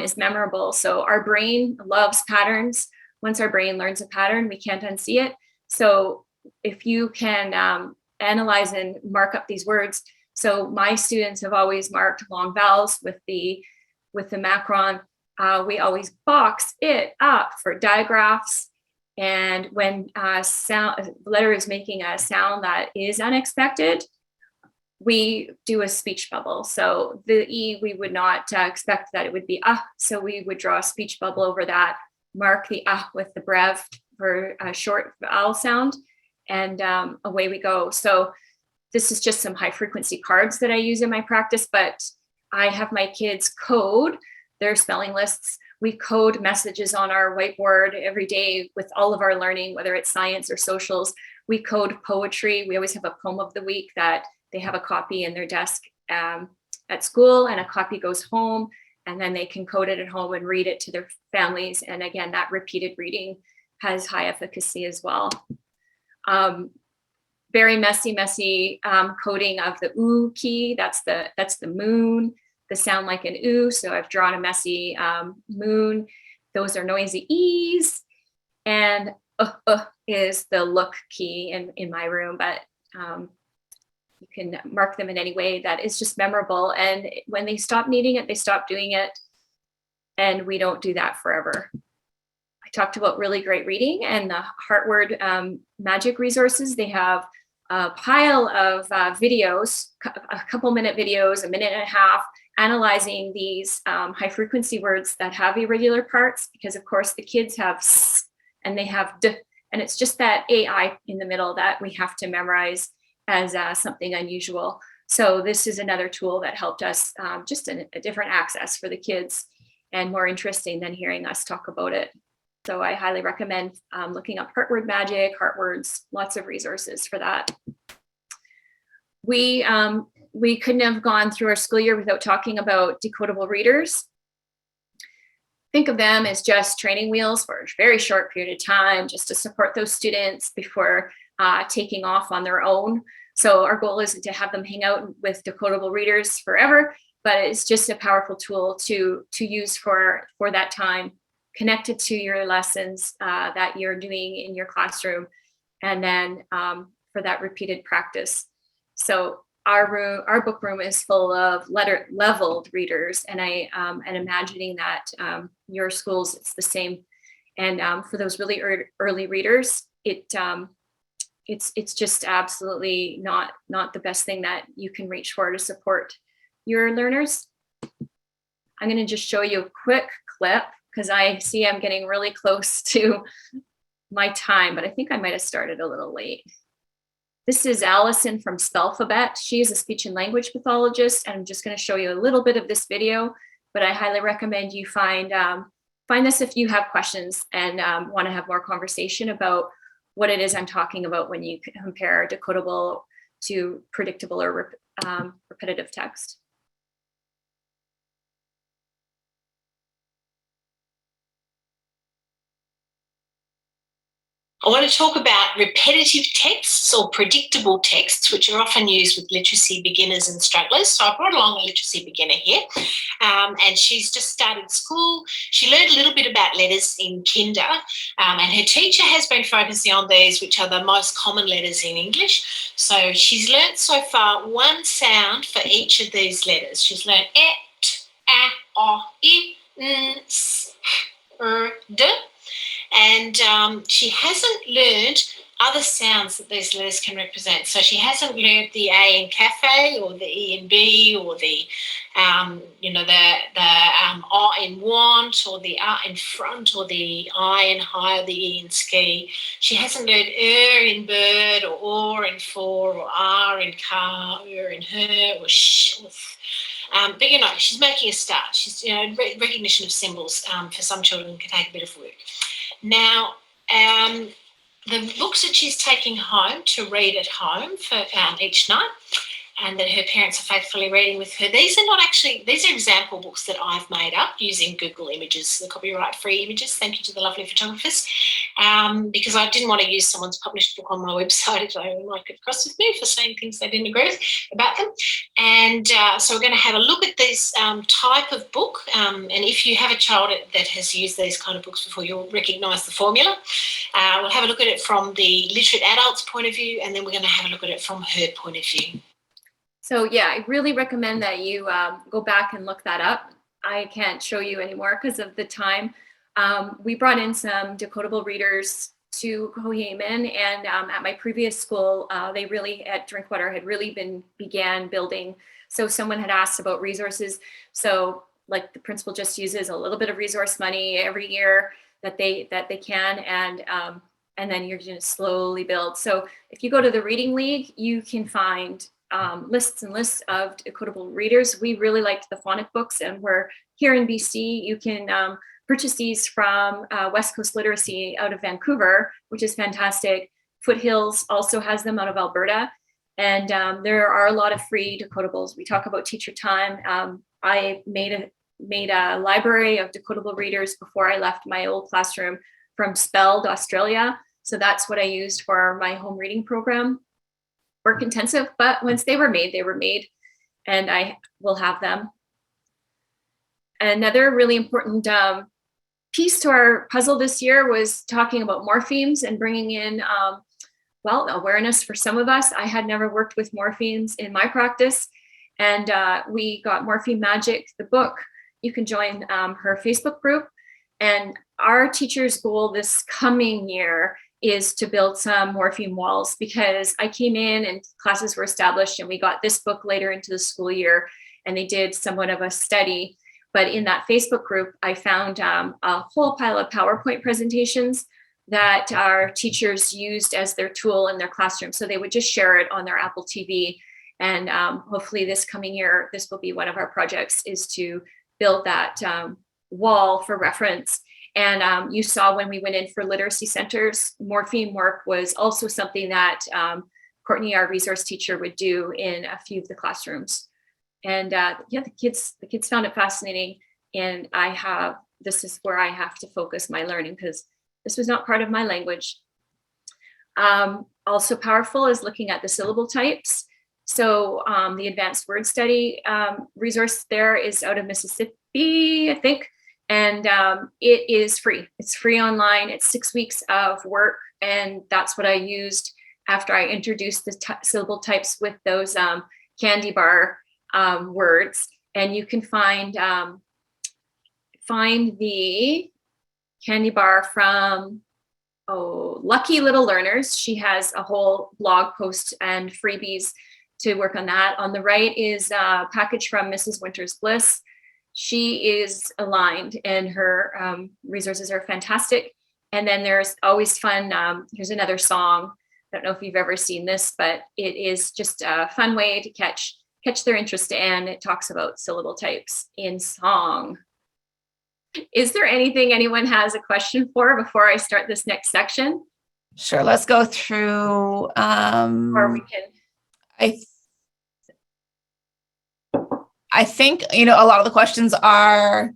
is memorable. So our brain loves patterns. Once our brain learns a pattern, we can't unsee it. So if you can analyze and mark up these words. So my students have always marked long vowels with the macron. We always box it up for digraphs. And when letter is making a sound that is unexpected, we do a speech bubble. So the E, we would not expect that it would be so we would draw a speech bubble over that, mark the with the brev for a short vowel sound, and away we go. So this is just some high frequency cards that I use in my practice, but I have my kids code their spelling lists. We code messages on our whiteboard every day with all of our learning, whether it's science or socials. We code poetry. We always have a poem of the week that they have a copy in their desk at school, and a copy goes home, and then they can code it at home and read it to their families. And again, that repeated reading has high efficacy as well. Very messy coding of the oo key. That's the moon. The sound like an oo. So I've drawn a messy moon. Those are noisy e's. And is the look key in my room. But you can mark them in any way that is just memorable. And when they stop needing it, they stop doing it. And we don't do that forever. I talked about really great reading and the HeartWord Magic resources. They have a pile of videos, a couple minute videos, a minute and a half, analyzing these high frequency words that have irregular parts, because of course the kids have s and they have d, and it's just that AI in the middle that we have to memorize as something unusual. So this is another tool that helped us, just a different access for the kids and more interesting than hearing us talk about it. So I highly recommend looking up HeartWord Magic, HeartWords, lots of resources for that. We couldn't have gone through our school year without talking about decodable readers. Think of them as just training wheels for a very short period of time, just to support those students before taking off on their own. So our goal isn't to have them hang out with decodable readers forever, but it's just a powerful tool to use for that time, connected to your lessons that you're doing in your classroom, and then for that repeated practice. So our book room is full of leveled readers, and I am imagining that your schools, it's the same. And for those really early readers, it's just absolutely not the best thing that you can reach for to support your learners. I'm going to just show you a quick clip because I see I'm getting really close to my time, but I think I might have started a little late. This is Allison from Spellphabet. She is a speech and language pathologist, and I'm just going to show you a little bit of this video, but I highly recommend you find this if you have questions and want to have more conversation about what it is I'm talking about when you compare decodable to predictable or repetitive text. I want to talk about repetitive texts or predictable texts, which are often used with literacy beginners and strugglers. So I brought along a literacy beginner here, and she's just started school. She learned a little bit about letters in kinder, and her teacher has been focusing on these, which are the most common letters in English. So she's learned so far one sound for each of these letters. She's learned e, t, a, o, I, n, s, r, d. And she hasn't learned other sounds that these letters can represent. So she hasn't learned the A in cafe, or the E in bee, or the O in want, or the R in front, or the I in high, or the E in ski. She hasn't learned in bird, or in for, or R in car, in her, or sh. But she's making a start. She's recognition of symbols for some children can take a bit of work. Now, the books that she's taking home to read at home for each night, and that her parents are faithfully reading with her, these are example books that I've made up using Google Images, the copyright-free images. Thank you to the lovely photographers, because I didn't want to use someone's published book on my website if they might get cross with me for saying things they didn't agree with about them. And so we're going to have a look at this type of book, and if you have a child that has used these kind of books before, you'll recognise the formula. We'll have a look at it from the literate adult's point of view, and then we're going to have a look at it from her point of view. So yeah, I really recommend that you go back and look that up. I can't show you anymore because of the time. We brought in some decodable readers to Coheman, and at my previous school, they really, at Drinkwater, had really began building. So someone had asked about resources. So like the principal just uses a little bit of resource money every year that they can, and then you're going to slowly build. So if you go to the Reading League, you can find lists and lists of decodable readers. We really liked the Phonic books, and we're here in BC. You can purchase these from West Coast Literacy out of Vancouver, which is fantastic. Foothills also has them out of Alberta, and there are a lot of free decodables. We talk about teacher time. I made a library of decodable readers before I left my old classroom from Spelled, Australia. So that's what I used for my home reading program. Work intensive, but once they were made, and I will have them. Another really important piece to our puzzle this year was talking about morphemes and bringing in, awareness for some of us. I had never worked with morphemes in my practice, and we got Morpheme Magic, the book. You can join her Facebook group, And our teacher's goal this coming year is to build some morpheme walls, because I came in and classes were established and we got this book later into the school year and they did somewhat of a study. But in that Facebook group, I found a whole pile of PowerPoint presentations that our teachers used as their tool in their classroom. So they would just share it on their Apple TV. And hopefully this coming year, this will be one of our projects, is to build that wall for reference. And you saw when we went in for literacy centers, morpheme work was also something that Courtney, our resource teacher, would do in a few of the classrooms. And yeah, the kids found it fascinating. And this is where I have to focus my learning, because this was not part of my language. Also powerful is looking at the syllable types. So the advanced word study resource there is out of Mississippi, I think. And it is free. It's free online. It's 6 weeks of work. And that's what I used after I introduced the syllable types with those candy bar words. And you can find the candy bar from Lucky Little Learners. She has a whole blog post and freebies to work on that. On the right is a package from Mrs. Winter's Bliss. She is aligned and her resources are fantastic. And then there's always fun. Here's another song. I don't know if you've ever seen this, but it is just a fun way to catch their interest. And it talks about syllable types in song. Is there anything anyone has a question for before I start this next section? Sure, let's go through. Or we can. I think, a lot of the questions are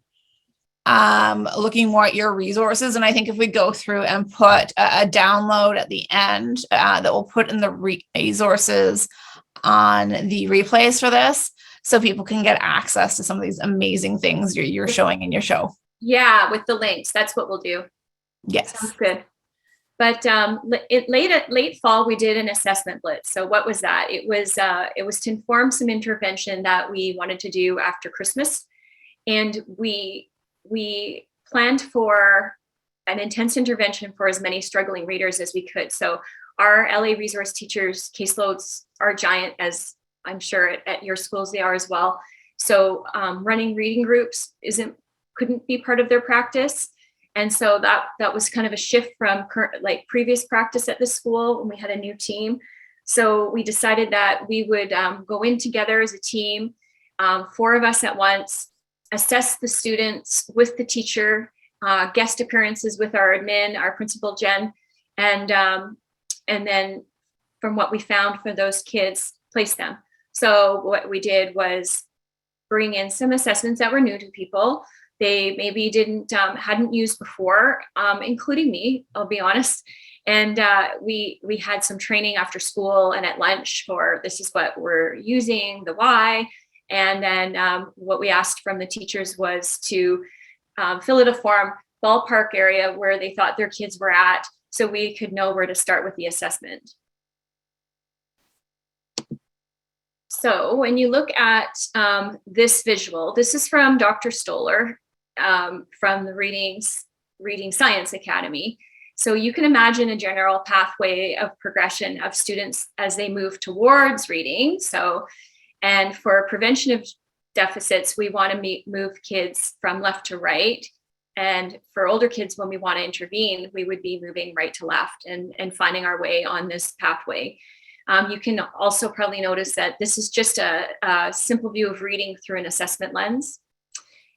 looking more at your resources. And I think if we go through and put a download at the end that we'll put in the resources on the replays for this, so people can get access to some of these amazing things you're showing in your show. Yeah, with the links. That's what we'll do. Yes. Sounds good. But late fall, we did an assessment blitz. So what was that? It was to inform some intervention that we wanted to do after Christmas. And we planned for an intense intervention for as many struggling readers as we could. So our LA resource teachers' caseloads are giant, as I'm sure at your schools they are as well. So running reading groups couldn't be part of their practice. And so that was kind of a shift from previous practice at the school when we had a new team. So we decided that we would go in together as a team, 4 of us at once, assess the students with the teacher, guest appearances with our admin, our principal Jen, and then from what we found for those kids, place them. So what we did was bring in some assessments that were new to people. They maybe hadn't used before, including me, I'll be honest. And we had some training after school and at lunch for this is what we're using, the why. And then what we asked from the teachers was to fill out a form, ballpark area where they thought their kids were at, so we could know where to start with the assessment. So when you look at this visual, this is from Dr. Stoller from the Reading Science Academy. So you can imagine a general pathway of progression of students as they move towards reading. And for prevention of deficits, we want to move kids from left to right. And for older kids, when we want to intervene, we would be moving right to left and finding our way on this pathway. You can also probably notice that this is just a simple view of reading through an assessment lens.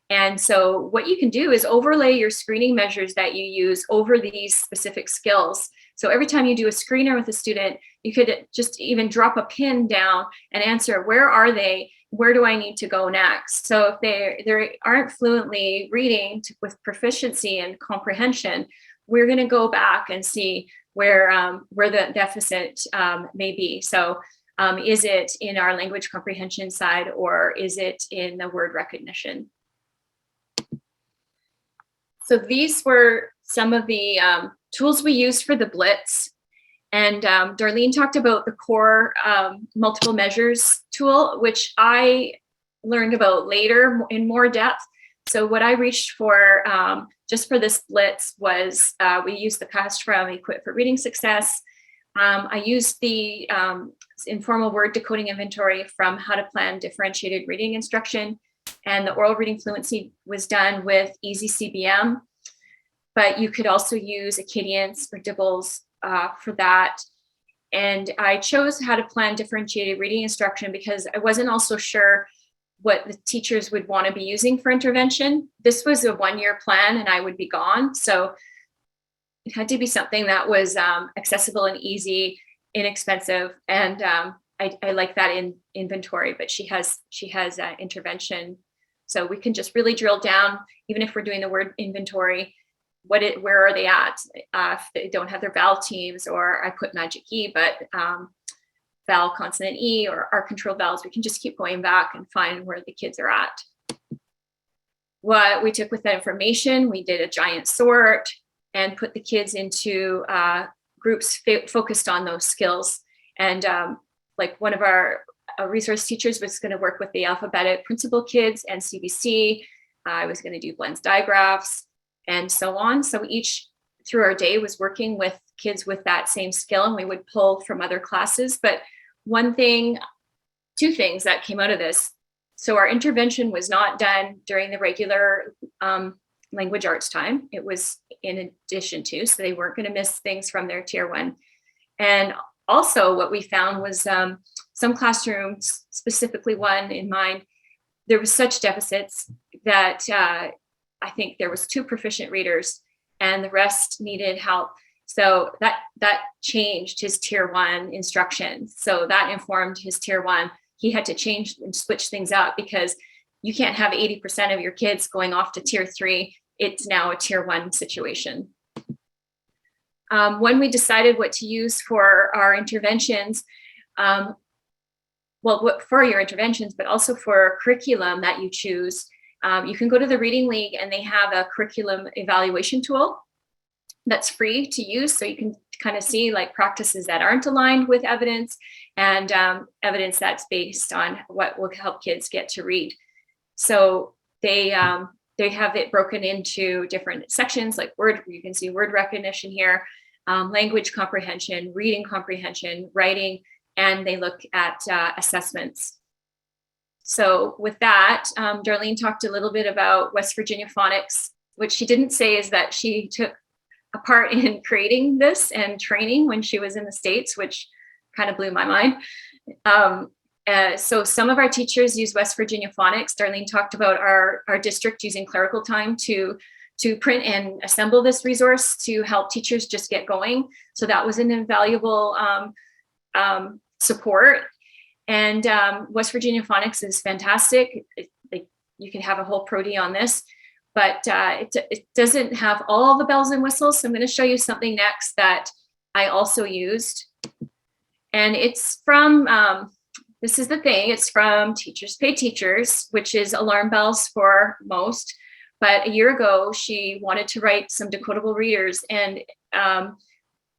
And so what you can do is overlay your screening measures that you use over these specific skills. So every time you do a screener with a student, you could just even drop a pin down and answer, where are they? Where do I need to go next? So if they aren't fluently reading with proficiency and comprehension, we're going to go back and see where the deficit may be. So is it in our language comprehension side, or is it in the word recognition? So these were some of the tools we used for the Blitz. And Darlene talked about the core multiple measures tool, which I learned about later in more depth. So what I reached for just for this Blitz was we used the cast from Equip for Reading Success. I used the informal word decoding inventory from How to Plan Differentiated Reading Instruction, and the oral reading fluency was done with Easy CBM. But you could also use Acadience or Dibbles for that. And I chose How to Plan Differentiated Reading Instruction because I wasn't also sure what the teachers would want to be using for intervention. This was a 1-year plan and I would be gone. So it had to be something that was accessible and easy, inexpensive. And I like that in inventory, but she has intervention. So we can just really drill down, even if we're doing the word inventory, where are they at? If they don't have their vowel teams, or I put magic E, but vowel consonant E or our controlled vowels, we can just keep going back and find where the kids are at. What we took with that information, we did a giant sort and put the kids into groups focused on those skills. And like one of our resource teachers was going to work with the alphabetic principal kids and CBC. I was going to do blends digraphs and so on. So each through our day was working with kids with that same skill, and we would pull from other classes. But two things that came out of this. So our intervention was not done during the regular language arts time. It was in addition to, so they weren't going to miss things from their tier 1. And also what we found was some classrooms, specifically one in mine, there was such deficits that I think there was 2 proficient readers and the rest needed help. So that changed his tier 1 instruction. So that informed his tier 1. He had to change and switch things up because you can't have 80% of your kids going off to tier 3. It's now a tier 1 situation. When we decided what to use for our interventions, for your interventions, but also for curriculum that you choose, you can go to the Reading League and they have a curriculum evaluation tool that's free to use. So you can kind of see like practices that aren't aligned with evidence and evidence that's based on what will help kids get to read. So they have it broken into different sections, like you can see word recognition here, language comprehension, reading comprehension, writing, and they look at assessments. So with that, Darlene talked a little bit about West Virginia Phonics. What she didn't say is that she took a part in creating this and training when she was in the States, which kind of blew my mind. So some of our teachers use West Virginia Phonics. Darlene talked about our district using clerical time to print and assemble this resource to help teachers just get going. So that was an invaluable support. And West Virginia Phonics is fantastic. You can have a whole pro-D on this, but it doesn't have all the bells and whistles. So I'm going to show you something next that I also used. And it's from, this is the thing, it's from Teachers Pay Teachers, which is alarm bells for most. But a year ago, she wanted to write some decodable readers, and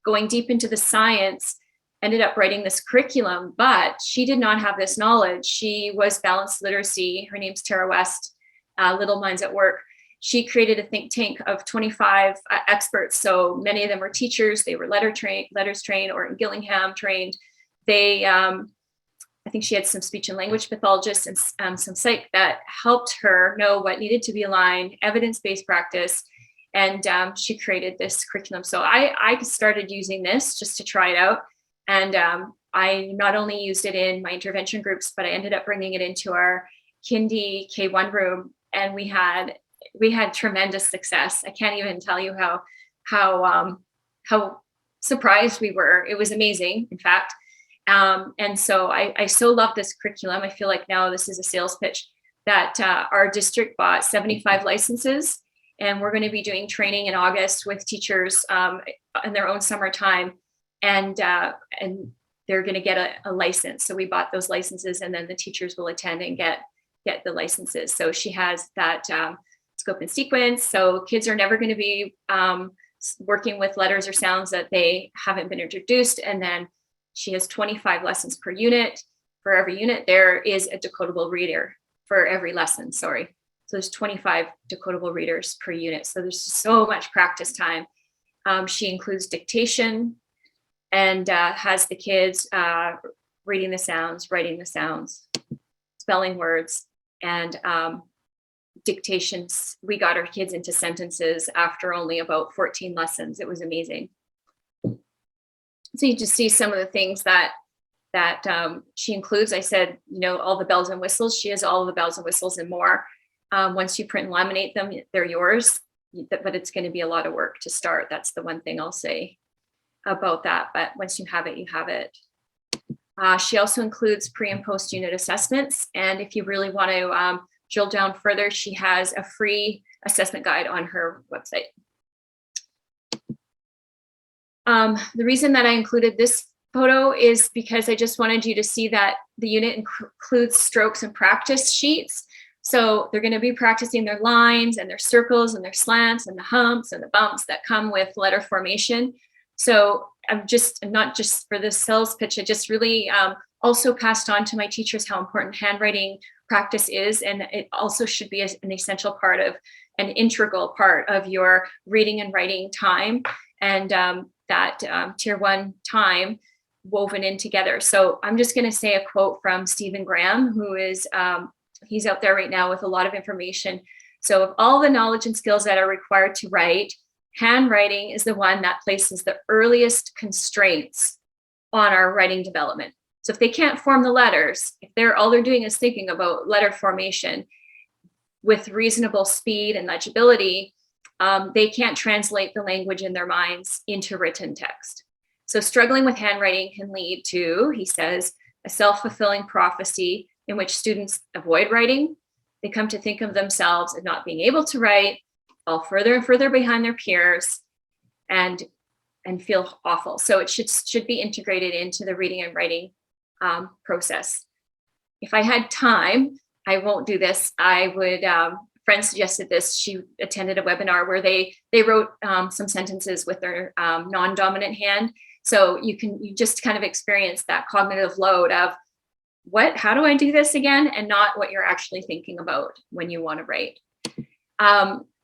going deep into the science, ended up writing this curriculum, but she did not have this knowledge. She was balanced literacy. Her name's Tara West, Little Minds at Work. She created a think tank of 25 experts. So many of them were teachers. They were letters trained or Gillingham trained. They, I think she had some speech and language pathologists and some psych that helped her know what needed to be aligned, evidence-based practice. And she created this curriculum. So I started using this just to try it out. And I not only used it in my intervention groups, but I ended up bringing it into our kindy K1 room, and we had tremendous success. I can't even tell you how surprised we were. It was amazing, in fact. And so I so love this curriculum. I feel like now this is a sales pitch that our district bought 75 licenses, and we're going to be doing training in August with teachers in their own summertime. And they're going to get a license. So we bought those licenses, and then the teachers will attend and get the licenses. So she has that scope and sequence. So kids are never going to be working with letters or sounds that they haven't been introduced. And then she has 25 lessons per unit. For every unit, there is a decodable reader for every lesson. Sorry. So there's 25 decodable readers per unit. So there's so much practice time. She includes dictation and has the kids reading the sounds, writing the sounds, spelling words, and dictations. We got our kids into sentences after only about 14 lessons. It was amazing. So you just see some of the things that she includes. I said, you know, all the bells and whistles. She has all the bells and whistles and more. Once you print and laminate them, they're yours, but it's going to be a lot of work to start. That's the one thing I'll say about that. But once you have it, you have it. She also includes pre and post unit assessments. And if you really want to drill down further, she has a free assessment guide on her website. The reason that I included this photo is because I just wanted you to see that the unit includes strokes and practice sheets. So they're going to be practicing their lines and their circles and their slants and the humps and the bumps that come with letter formation. So I'm not just for this sales pitch, I just really also passed on to my teachers how important handwriting practice is. And it also should be an essential part of, an integral part of your reading and writing time. And that tier 1 time woven in together. So I'm just going to say a quote from Stephen Graham, who is, he's out there right now with a lot of information. So of all the knowledge and skills that are required to write, handwriting is the one that places the earliest constraints on our writing development. So if they can't form the letters, if all they're doing is thinking about letter formation with reasonable speed and legibility, they can't translate the language in their minds into written text. So struggling with handwriting can lead to, he says, a self-fulfilling prophecy in which students avoid writing. They come to think of themselves as not being able to write, fall further and further behind their peers, and feel awful. So it should be integrated into the reading and writing process. If I had time, I won't do this. I would, friend suggested this. She attended a webinar where they wrote some sentences with their non-dominant hand. So you just kind of experience that cognitive load of how do I do this again? And not what you're actually thinking about when you want to write.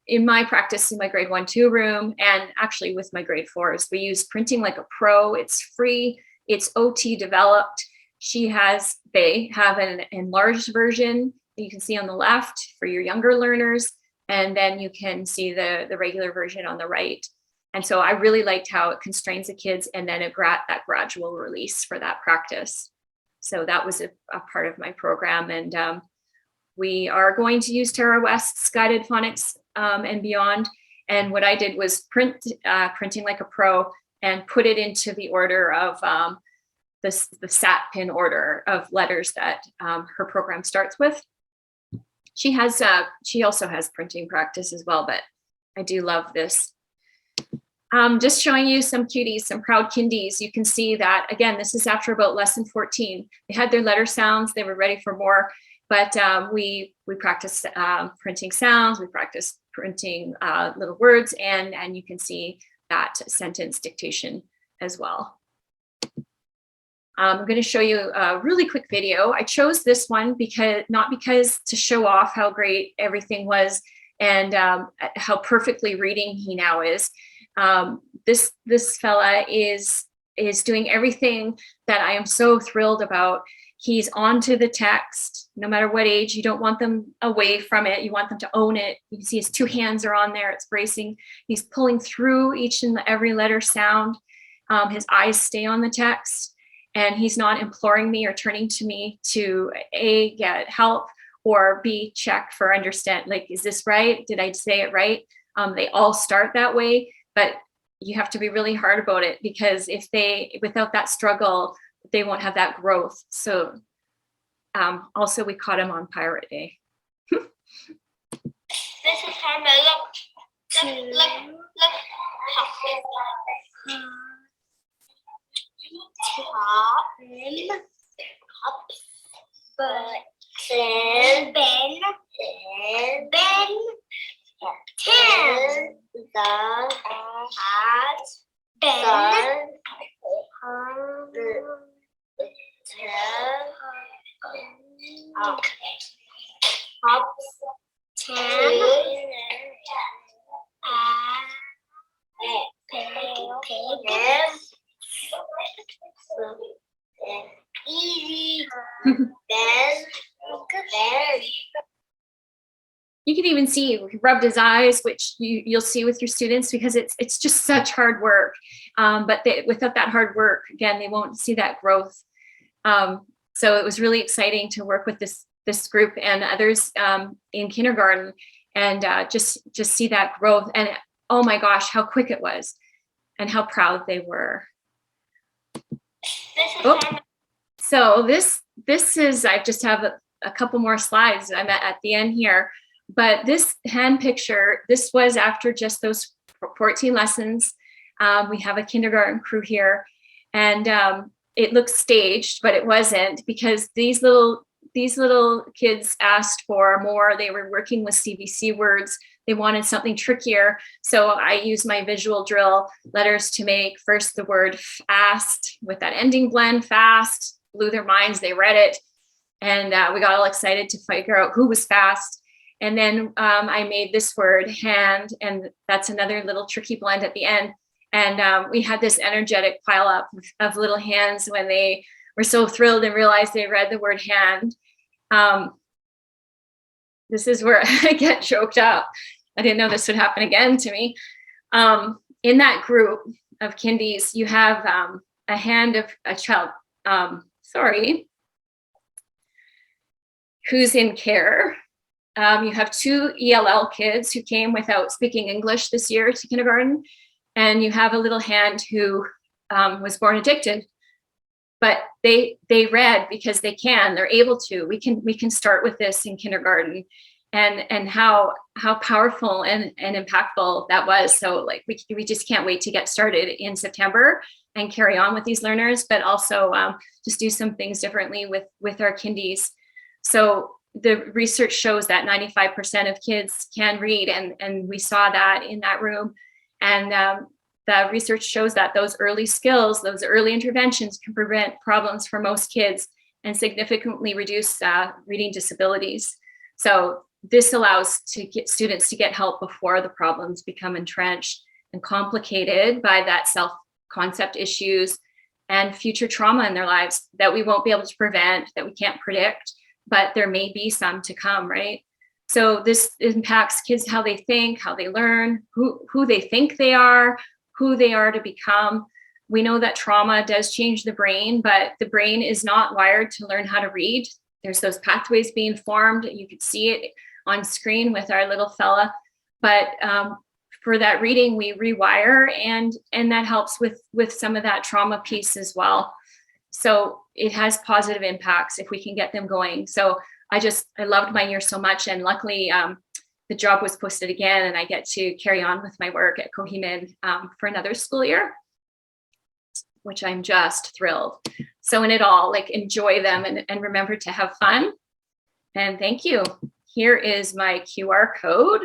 In my practice, in my grade 1-2 room, and actually with my grade 4s, we use Printing Like a Pro. It's free. It's OT developed. They have an enlarged version that you can see on the left for your younger learners. And then you can see the regular version on the right. And so I really liked how it constrains the kids and then that gradual release for that practice. So that was a part of my program. And we are going to use Tara West's guided phonics and beyond. And what I did was Printing Like a Pro and put it into the order of the SAT pin order of letters that her program starts with. She also has printing practice as well, but I do love this. Just showing you some cuties, some proud kindies. You can see that, again, this is after about lesson 14. They had their letter sounds. They were ready for more, but we practiced printing sounds. We practiced printing little words, and you can see that sentence dictation as well. I'm going to show you a really quick video. I chose this one not because to show off how great everything was and how perfectly reading he now is. This fella is doing everything that I am so thrilled about. He's onto the text, no matter what age. You don't want them away from it. You want them to own it. You can see his 2 hands are on there. It's bracing. He's pulling through each and every letter sound. His eyes stay on the text, and he's not imploring me or turning to me to A, get help, or B, check for understand. Like, is this right? Did I say it right? They all start that way. But you have to be really hard about it, because without that struggle, they won't have that growth. So also we caught him on Pirate Day. This is Hermant. Look. Top, Ben, ten, the hat, Ben, hops, 10, you can even see he rubbed his eyes, which you'll see with your students, because it's just such hard work. But without that hard work, again, they won't see that growth. So it was really exciting to work with this group and others in kindergarten, and just see that growth. And oh my gosh, how quick it was, and how proud they were. So this is, I just have a couple more slides. I'm at the end here, but this hand picture, this was after just those 14 lessons. We have a kindergarten crew here, and it looks staged, but it wasn't, because these little kids asked for more. They were working with CBC words. They wanted something trickier. So I used my visual drill letters to make first the word fast with that ending blend, fast, blew their minds. They read it, and we got all excited to figure out who was fast. And then I made this word hand, and that's another little tricky blend at the end. And we had this energetic pile up of little hands when they were so thrilled and realized they read the word hand. This is where I get choked up. I didn't know this would happen again to me. In that group of kindies, you have a hand of a child, who's in care. You have 2 ELL kids who came without speaking English this year to kindergarten. And you have a little hand who was born addicted, but they read because they're able to. We can start with this in kindergarten, and how powerful and impactful that was. So like we just can't wait to get started in September and carry on with these learners, but also just do some things differently with our kindies. So the research shows that 95% of kids can read, and we saw that in that room. And the research shows that those early skills, those early interventions can prevent problems for most kids and significantly reduce reading disabilities. So this allows to get students to get help before the problems become entrenched and complicated by that self-concept issues and future trauma in their lives that we won't be able to prevent, that we can't predict, but there may be some to come, right? So this impacts kids, how they think, how they learn, who they think they are, who they are to become. We know that trauma does change the brain, but the brain is not wired to learn how to read. There's those pathways being formed. You could see it on screen with our little fella. But for that reading, we rewire, and that helps with some of that trauma piece as well. So it has positive impacts if we can get them going. So I loved my year so much, and luckily the job was posted again, and I get to carry on with my work at Coheeman for another school year, which I'm just thrilled. So in it all, like, enjoy them and remember to have fun. And thank you. Here is my QR code.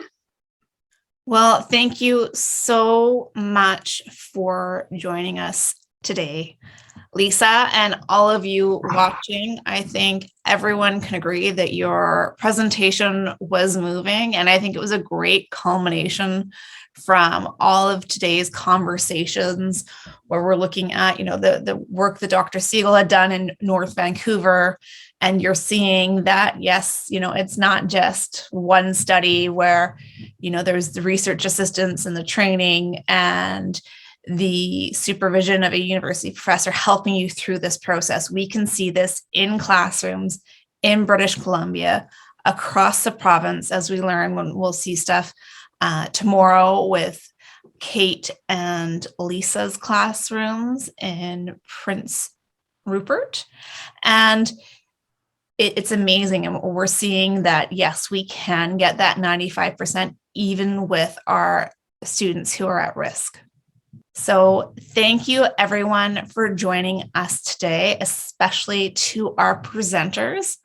Well, thank you so much for joining us today, Lisa, and all of you watching. I think everyone can agree that your presentation was moving, and I think it was a great culmination from all of today's conversations, where we're looking at, the work that Dr. Siegel had done in North Vancouver. And you're seeing that, yes, it's not just one study where, there's the research assistants and the training and the supervision of a university professor helping you through this process. We can see this in classrooms in British Columbia, across the province, as we learn. When we'll see stuff tomorrow with Kate and Lisa's classrooms in Prince Rupert. And it's amazing. And we're seeing that, yes, we can get that 95% even with our students who are at risk. So thank you, everyone, for joining us today, especially to our presenters.